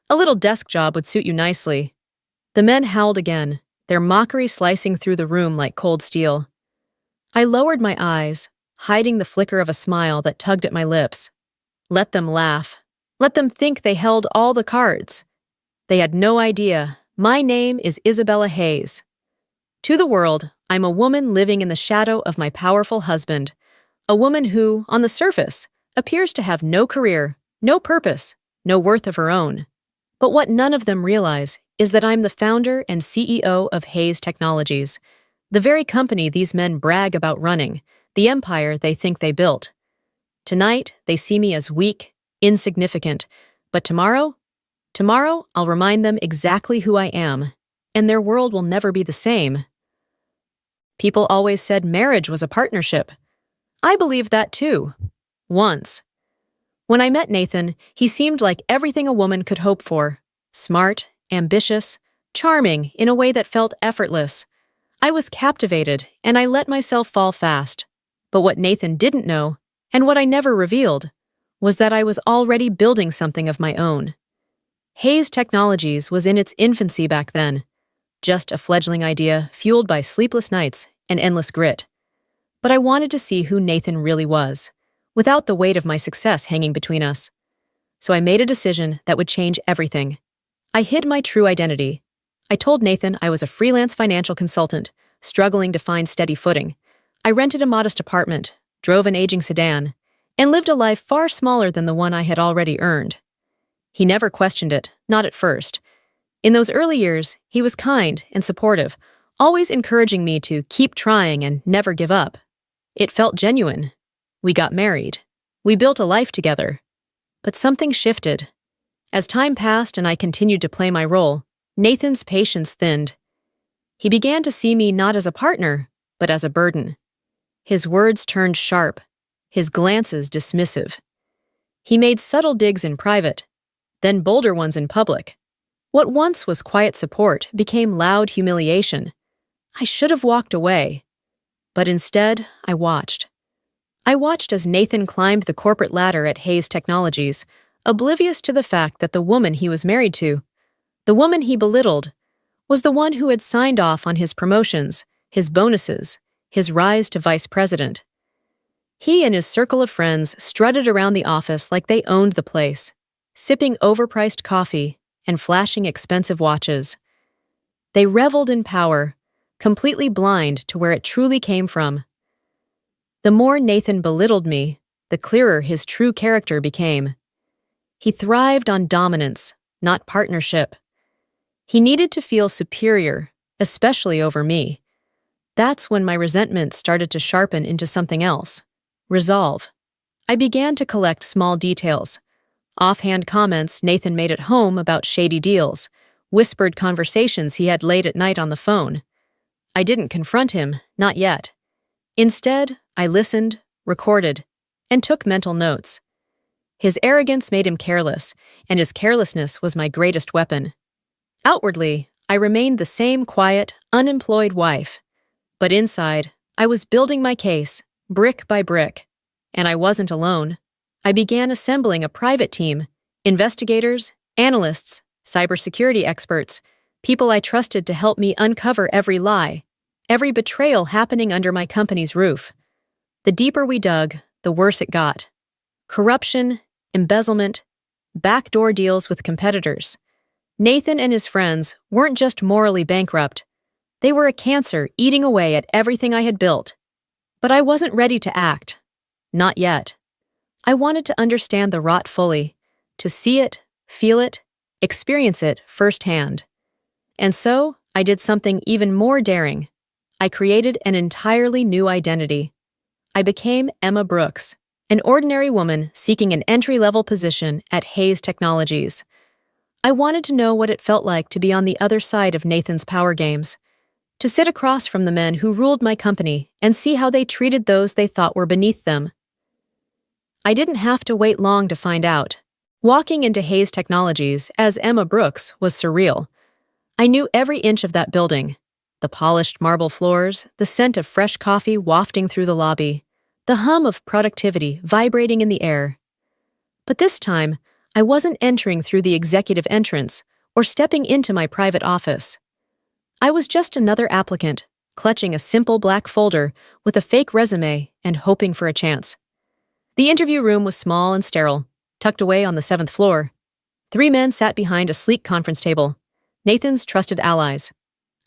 A little desk job would suit you nicely." The men howled again, their mockery slicing through the room like cold steel. I lowered my eyes, hiding the flicker of a smile that tugged at my lips. Let them laugh. Let them think they held all the cards. They had no idea. My name is Isabella Hayes. To the world, I'm a woman living in the shadow of my powerful husband. A woman who, on the surface, appears to have no career, no purpose, no worth of her own. But what none of them realize is that I'm the founder and CEO of Hayes Technologies, the very company these men brag about running, the empire they think they built. Tonight, they see me as weak, insignificant, but tomorrow I'll remind them exactly who I am, and their world will never be the same. People always said marriage was a partnership. I believed that too. Once. When I met Nathan, he seemed like everything a woman could hope for. Smart, ambitious, charming in a way that felt effortless. I was captivated, and I let myself fall fast. But what Nathan didn't know, and what I never revealed, was that I was already building something of my own. Hayes Technologies was in its infancy back then, just a fledgling idea fueled by sleepless nights and endless grit. But I wanted to see who Nathan really was, without the weight of my success hanging between us. So I made a decision that would change everything. I hid my true identity. I told Nathan I was a freelance financial consultant, struggling to find steady footing. I rented a modest apartment, drove an aging sedan, and lived a life far smaller than the one I had already earned. He never questioned it, not at first. In those early years, he was kind and supportive, always encouraging me to keep trying and never give up. It felt genuine. We got married. We built a life together. But something shifted. As time passed and I continued to play my role, Nathan's patience thinned. He began to see me not as a partner, but as a burden. His words turned sharp, his glances dismissive. He made subtle digs in private, then bolder ones in public. What once was quiet support became loud humiliation. I should have walked away, but instead I watched. I watched as Nathan climbed the corporate ladder at Hayes Technologies, oblivious to the fact that the woman he was married to, the woman he belittled, was the one who had signed off on his promotions, his bonuses, his rise to vice president. He and his circle of friends strutted around the office like they owned the place, sipping overpriced coffee and flashing expensive watches. They reveled in power, completely blind to where it truly came from. The more Nathan belittled me, the clearer his true character became. He thrived on dominance, not partnership. He needed to feel superior, especially over me. That's when my resentment started to sharpen into something else. Resolve. I began to collect small details. Offhand comments Nathan made at home about shady deals, whispered conversations he had late at night on the phone. I didn't confront him, not yet. Instead, I listened, recorded, and took mental notes. His arrogance made him careless, and his carelessness was my greatest weapon. Outwardly, I remained the same quiet, unemployed wife. But inside, I was building my case, brick by brick. And I wasn't alone. I began assembling a private team, investigators, analysts, cybersecurity experts, people I trusted to help me uncover every lie, every betrayal happening under my company's roof. The deeper we dug, the worse it got. Corruption, embezzlement, backdoor deals with competitors. Nathan and his friends weren't just morally bankrupt. They were a cancer eating away at everything I had built. But I wasn't ready to act. Not yet. I wanted to understand the rot fully, to see it, feel it, experience it firsthand. And so, I did something even more daring. I created an entirely new identity. I became Emma Brooks, an ordinary woman seeking an entry-level position at Hayes Technologies. I wanted to know what it felt like to be on the other side of Nathan's power games, to sit across from the men who ruled my company and see how they treated those they thought were beneath them. I didn't have to wait long to find out. Walking into Hayes Technologies as Emma Brooks was surreal. I knew every inch of that building. The polished marble floors, the scent of fresh coffee wafting through the lobby, the hum of productivity vibrating in the air. But this time, I wasn't entering through the executive entrance or stepping into my private office. I was just another applicant, clutching a simple black folder with a fake resume and hoping for a chance. The interview room was small and sterile, tucked away on the 7th floor. 3 men sat behind a sleek conference table, Nathan's trusted allies.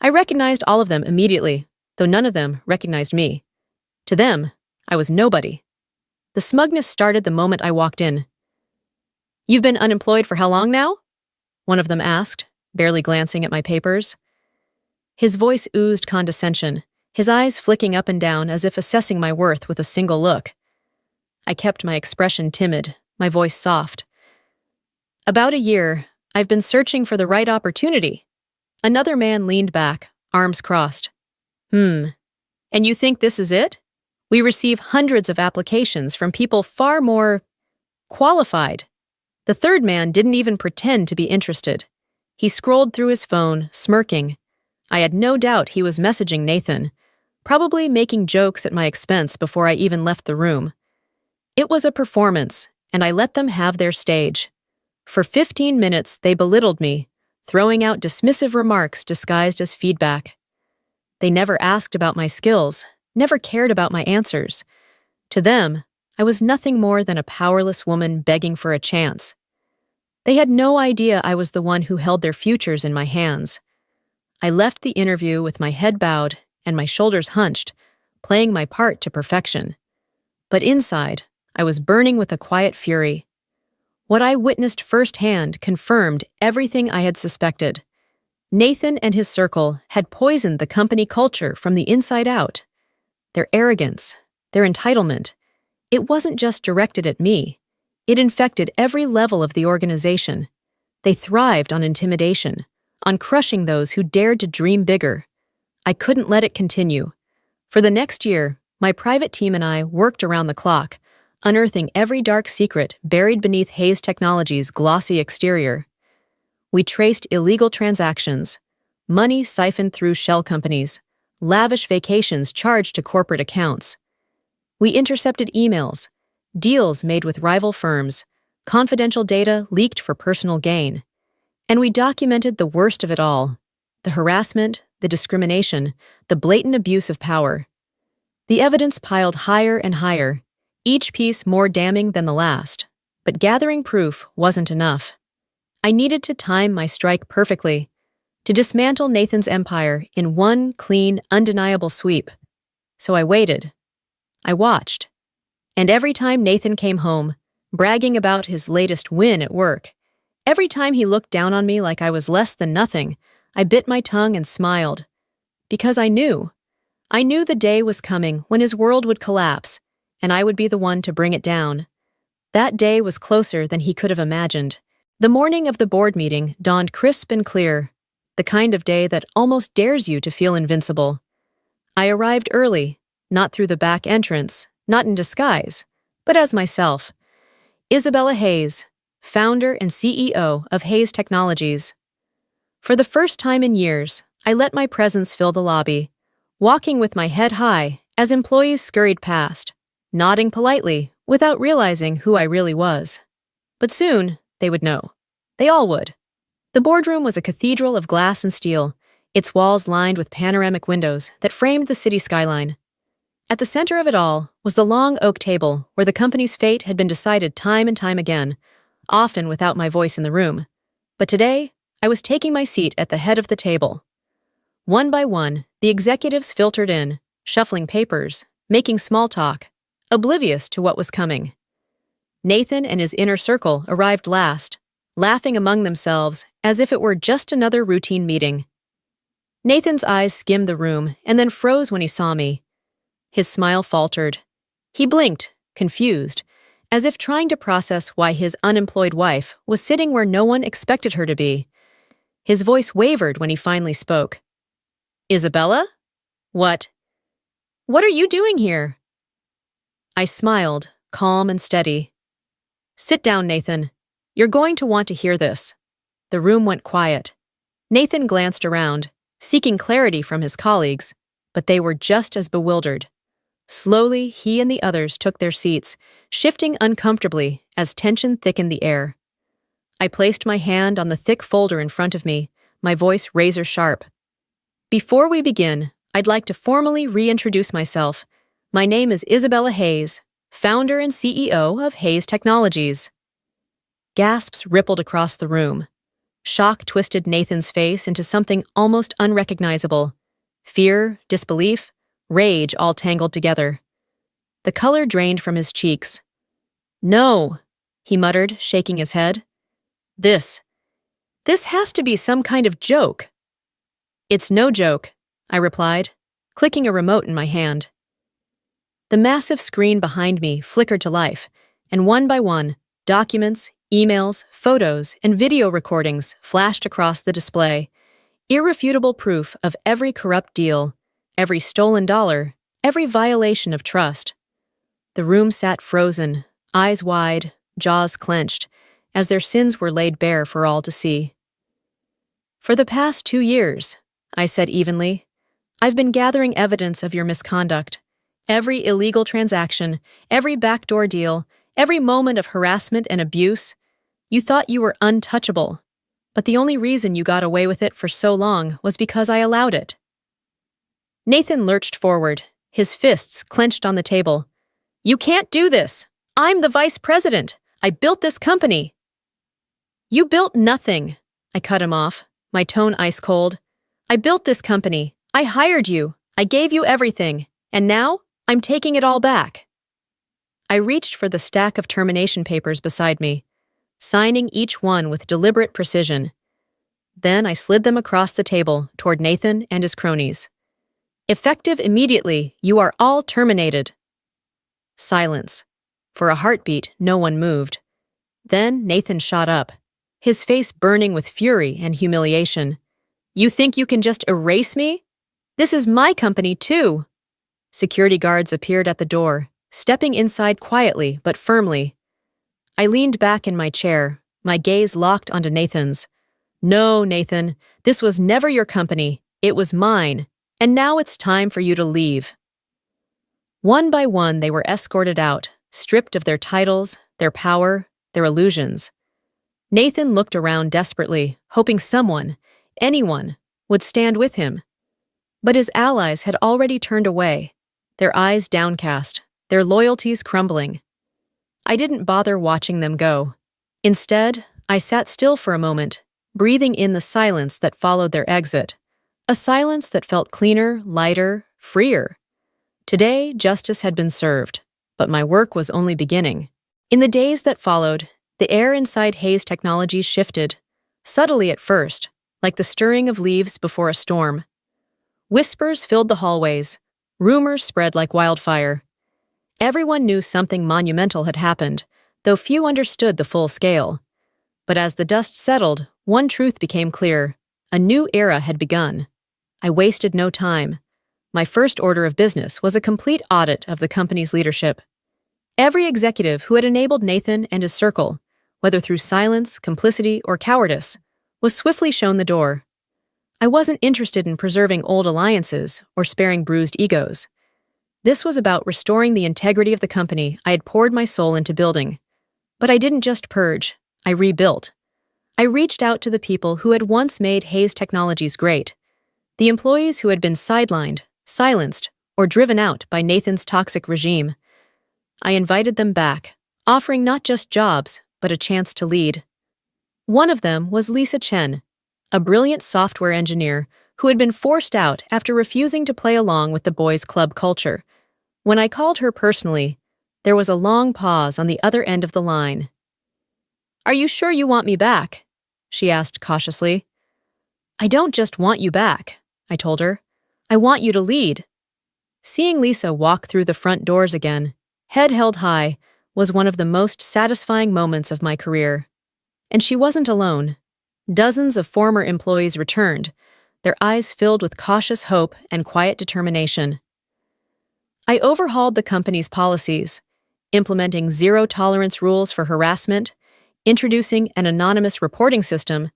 I recognized all of them immediately, though none of them recognized me. To them, I was nobody. The smugness started the moment I walked in. "You've been unemployed for how long now?" one of them asked, barely glancing at my papers. His voice oozed condescension, his eyes flicking up and down as if assessing my worth with a single look. I kept my expression timid, my voice soft. "About a year, I've been searching for the right opportunity." Another man leaned back, arms crossed. And you think this is it? We receive hundreds of applications from people far more qualified." The third man didn't even pretend to be interested. He scrolled through his phone, smirking. I had no doubt he was messaging Nathan, probably making jokes at my expense before I even left the room. It was a performance, and I let them have their stage. For 15 minutes, they belittled me, throwing out dismissive remarks disguised as feedback. They never asked about my skills, never cared about my answers. To them, I was nothing more than a powerless woman begging for a chance. They had no idea I was the one who held their futures in my hands. I left the interview with my head bowed and my shoulders hunched, playing my part to perfection. But inside, I was burning with a quiet fury. What I witnessed firsthand confirmed everything I had suspected. Nathan and his circle had poisoned the company culture from the inside out. Their arrogance, their entitlement, it wasn't just directed at me. It infected every level of the organization. They thrived on intimidation, on crushing those who dared to dream bigger. I couldn't let it continue. For the next year, my private team and I worked around the clock, unearthing every dark secret buried beneath Hayes Technologies' glossy exterior. We traced illegal transactions, money siphoned through shell companies, lavish vacations charged to corporate accounts. We intercepted emails, deals made with rival firms, confidential data leaked for personal gain. And we documented the worst of it all: the harassment, the discrimination, the blatant abuse of power. The evidence piled higher and higher, each piece more damning than the last. But gathering proof wasn't enough. I needed to time my strike perfectly, to dismantle Nathan's empire in one clean, undeniable sweep. So I waited. I watched. And every time Nathan came home, bragging about his latest win at work, every time he looked down on me like I was less than nothing, I bit my tongue and smiled. Because I knew the day was coming when his world would collapse, and I would be the one to bring it down. That day was closer than he could have imagined. The morning of the board meeting dawned crisp and clear, the kind of day that almost dares you to feel invincible. I arrived early, not through the back entrance, not in disguise, but as myself. Isabella Hayes, founder and CEO of Hayes Technologies. For the first time in years, I let my presence fill the lobby, walking with my head high as employees scurried past, nodding politely without realizing who I really was. But soon, they would know. They all would. The boardroom was a cathedral of glass and steel, its walls lined with panoramic windows that framed the city skyline. At the center of it all was the long oak table where the company's fate had been decided time and time again, often without my voice in the room. But today, I was taking my seat at the head of the table. One by one, the executives filtered in, shuffling papers, making small talk, oblivious to what was coming. Nathan and his inner circle arrived last, laughing among themselves as if it were just another routine meeting. Nathan's eyes skimmed the room and then froze when he saw me. His smile faltered. He blinked, confused, as if trying to process why his unemployed wife was sitting where no one expected her to be. His voice wavered when he finally spoke. "Isabella? What are you doing here?" I smiled, calm and steady. "Sit down, Nathan. You're going to want to hear this." The room went quiet. Nathan glanced around, seeking clarity from his colleagues, but they were just as bewildered. Slowly, he and the others took their seats, shifting uncomfortably as tension thickened the air. I placed my hand on the thick folder in front of me, my voice razor sharp. "Before we begin, I'd like to formally reintroduce myself. My name is Isabella Hayes, founder and CEO of Hayes Technologies." Gasps rippled across the room. Shock twisted Nathan's face into something almost unrecognizable. Fear, disbelief, rage all tangled together. The color drained from his cheeks. "No," he muttered, shaking his head. This has to be some kind of joke." "It's no joke," I replied, clicking a remote in my hand. The massive screen behind me flickered to life, and one by one, documents, emails, photos, and video recordings flashed across the display. Irrefutable proof of every corrupt deal, every stolen dollar, every violation of trust. The room sat frozen, eyes wide, jaws clenched, as their sins were laid bare for all to see. "For the past 2 years," I said evenly, "I've been gathering evidence of your misconduct. Every illegal transaction, every backdoor deal, every moment of harassment and abuse. You thought you were untouchable, but the only reason you got away with it for so long was because I allowed it." Nathan lurched forward, his fists clenched on the table. "You can't do this! I'm the vice president! I built this company!" "You built nothing," I cut him off, my tone ice cold. "I built this company. I hired you. I gave you everything. And now, I'm taking it all back." I reached for the stack of termination papers beside me, signing each one with deliberate precision. Then I slid them across the table toward Nathan and his cronies. Effective immediately, you are all terminated. Silence. For a heartbeat, no one moved. Then Nathan shot up, his face burning with fury and humiliation. You think you can just erase me? This is my company, too. Security guards appeared at the door, stepping inside quietly but firmly. I leaned back in my chair, my gaze locked onto Nathan's. No, Nathan, this was never your company. It was mine, and now it's time for you to leave. One by one, they were escorted out, stripped of their titles, their power, their illusions. Nathan looked around desperately, hoping someone, anyone, would stand with him. But his allies had already turned away, their eyes downcast, their loyalties crumbling. I didn't bother watching them go. Instead, I sat still for a moment, breathing in the silence that followed their exit, a silence that felt cleaner, lighter, freer. Today, justice had been served, but my work was only beginning. In the days that followed, the air inside Hayes Technologies shifted, subtly at first, like the stirring of leaves before a storm. Whispers filled the hallways, rumors spread like wildfire. Everyone knew something monumental had happened, though few understood the full scale. But as the dust settled, one truth became clear. A new era had begun. I wasted no time. My first order of business was a complete audit of the company's leadership. Every executive who had enabled Nathan and his circle, whether through silence, complicity, or cowardice, was swiftly shown the door. I wasn't interested in preserving old alliances or sparing bruised egos. This was about restoring the integrity of the company I had poured my soul into building. But I didn't just purge, I rebuilt. I reached out to the people who had once made Hayes Technologies great, the employees who had been sidelined, silenced, or driven out by Nathan's toxic regime. I invited them back, offering not just jobs, but a chance to lead. One of them was Lisa Chen, a brilliant software engineer who had been forced out after refusing to play along with the boys' club culture. When I called her personally, there was a long pause on the other end of the line. "Are you sure you want me back?" she asked cautiously. "I don't just want you back," I told her. "I want you to lead." Seeing Lisa walk through the front doors again, head held high, was one of the most satisfying moments of my career. And she wasn't alone. Dozens of former employees returned, their eyes filled with cautious hope and quiet determination. I overhauled the company's policies, implementing zero-tolerance rules for harassment, introducing an anonymous reporting system,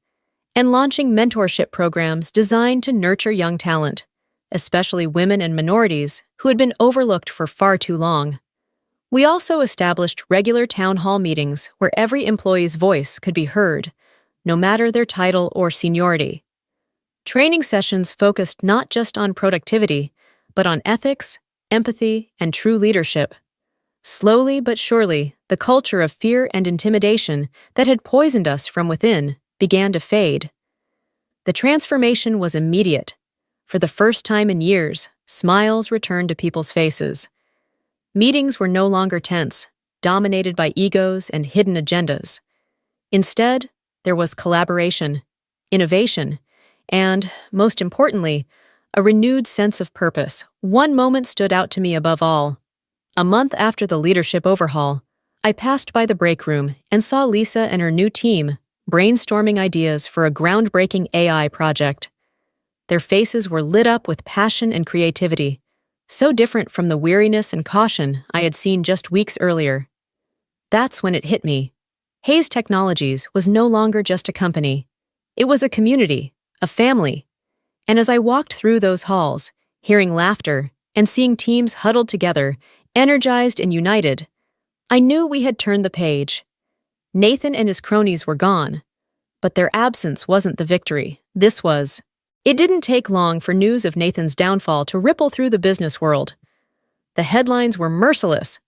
and launching mentorship programs designed to nurture young talent, especially women and minorities who had been overlooked for far too long. We also established regular town hall meetings where every employee's voice could be heard, no matter their title or seniority. Training sessions focused not just on productivity, but on ethics, empathy, and true leadership. Slowly but surely, the culture of fear and intimidation that had poisoned us from within began to fade. The transformation was immediate. For the first time in years, smiles returned to people's faces. Meetings were no longer tense, dominated by egos and hidden agendas. Instead, there was collaboration, innovation, and, most importantly, a renewed sense of purpose. One moment stood out to me above all. A month after the leadership overhaul, I passed by the break room and saw Lisa and her new team brainstorming ideas for a groundbreaking AI project. Their faces were lit up with passion and creativity, so different from the weariness and caution I had seen just weeks earlier. That's when it hit me. Hayes Technologies was no longer just a company. It was a community, a family. And as I walked through those halls, hearing laughter and seeing teams huddled together, energized and united, I knew we had turned the page. Nathan and his cronies were gone, but their absence wasn't the victory. This was. It didn't take long for news of Nathan's downfall to ripple through the business world. The headlines were merciless.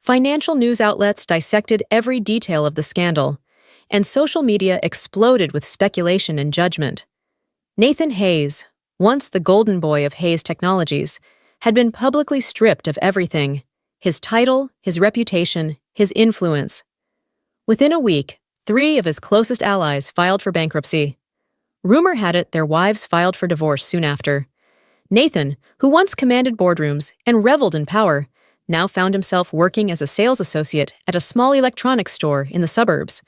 Financial news outlets dissected every detail of the scandal, and social media exploded with speculation and judgment. Nathan Hayes, once the golden boy of Hayes Technologies, had been publicly stripped of everything: his title, his reputation, his influence. Within a week, 3 of his closest allies filed for bankruptcy. Rumor had it their wives filed for divorce soon after. Nathan, who once commanded boardrooms and reveled in power, now found himself working as a sales associate at a small electronics store in the suburbs.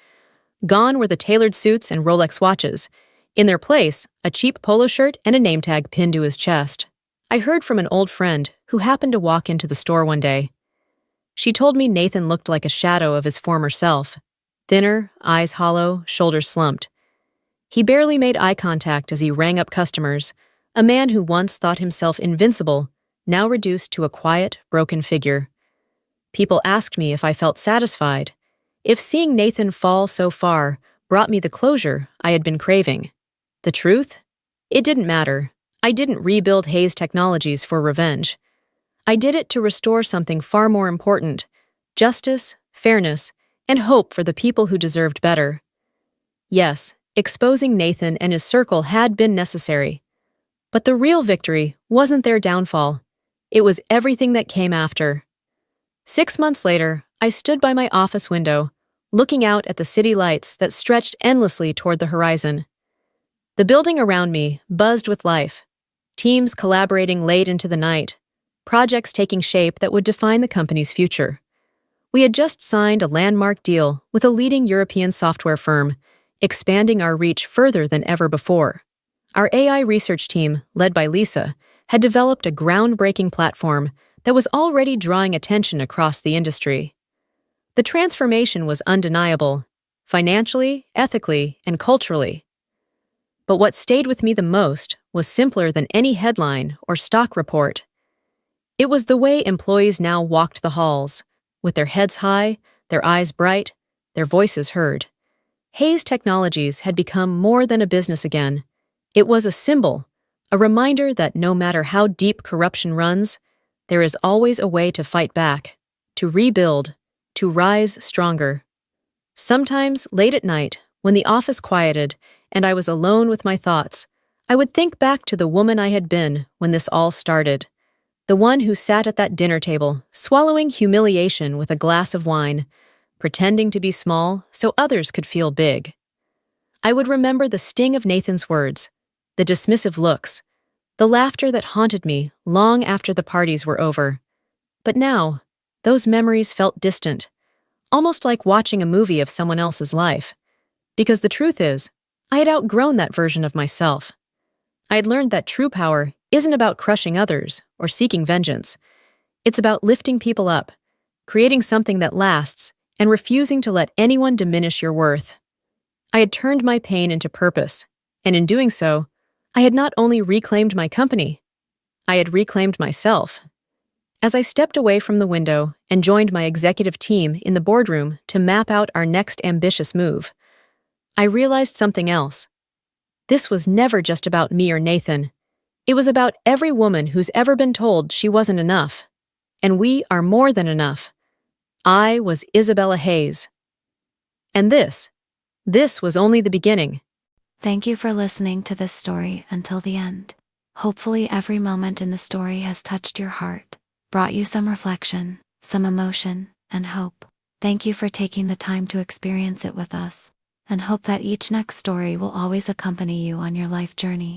Gone were the tailored suits and Rolex watches. In their place, a cheap polo shirt and a name tag pinned to his chest. I heard from an old friend who happened to walk into the store one day. She told me Nathan looked like a shadow of his former self. Thinner, eyes hollow, shoulders slumped. He barely made eye contact as he rang up customers, a man who once thought himself invincible, now reduced to a quiet, broken figure. People asked me if I felt satisfied, if seeing Nathan fall so far brought me the closure I had been craving. The truth? It didn't matter. I didn't rebuild Hayes Technologies for revenge. I did it to restore something far more important: justice, fairness, and hope for the people who deserved better. Yes, exposing Nathan and his circle had been necessary. But the real victory wasn't their downfall. It was everything that came after. 6 months later, I stood by my office window, looking out at the city lights that stretched endlessly toward the horizon. The building around me buzzed with life, teams collaborating late into the night, projects taking shape that would define the company's future. We had just signed a landmark deal with a leading European software firm, expanding our reach further than ever before. Our AI research team, led by Lisa, had developed a groundbreaking platform that was already drawing attention across the industry. The transformation was undeniable, financially, ethically, and culturally. But what stayed with me the most was simpler than any headline or stock report. It was the way employees now walked the halls, with their heads high, their eyes bright, their voices heard. Hayes Technologies had become more than a business again. It was a symbol, a reminder that no matter how deep corruption runs, there is always a way to fight back, to rebuild, to rise stronger. Sometimes, late at night, when the office quieted and I was alone with my thoughts, I would think back to the woman I had been when this all started. The one who sat at that dinner table, swallowing humiliation with a glass of wine, pretending to be small so others could feel big. I would remember the sting of Nathan's words, the dismissive looks, the laughter that haunted me long after the parties were over. But now, those memories felt distant, almost like watching a movie of someone else's life. Because the truth is, I had outgrown that version of myself. I had learned that true power isn't about crushing others or seeking vengeance. It's about lifting people up, creating something that lasts, and refusing to let anyone diminish your worth. I had turned my pain into purpose, and in doing so, I had not only reclaimed my company, I had reclaimed myself. As I stepped away from the window and joined my executive team in the boardroom to map out our next ambitious move, I realized something else. This was never just about me or Nathan. It was about every woman who's ever been told she wasn't enough. And we are more than enough. I was Isabella Hayes. And this was only the beginning. Thank you for listening to this story until the end. Hopefully every moment in the story has touched your heart, brought you some reflection, some emotion, and hope. Thank you for taking the time to experience it with us, and hope that each next story will always accompany you on your life journey.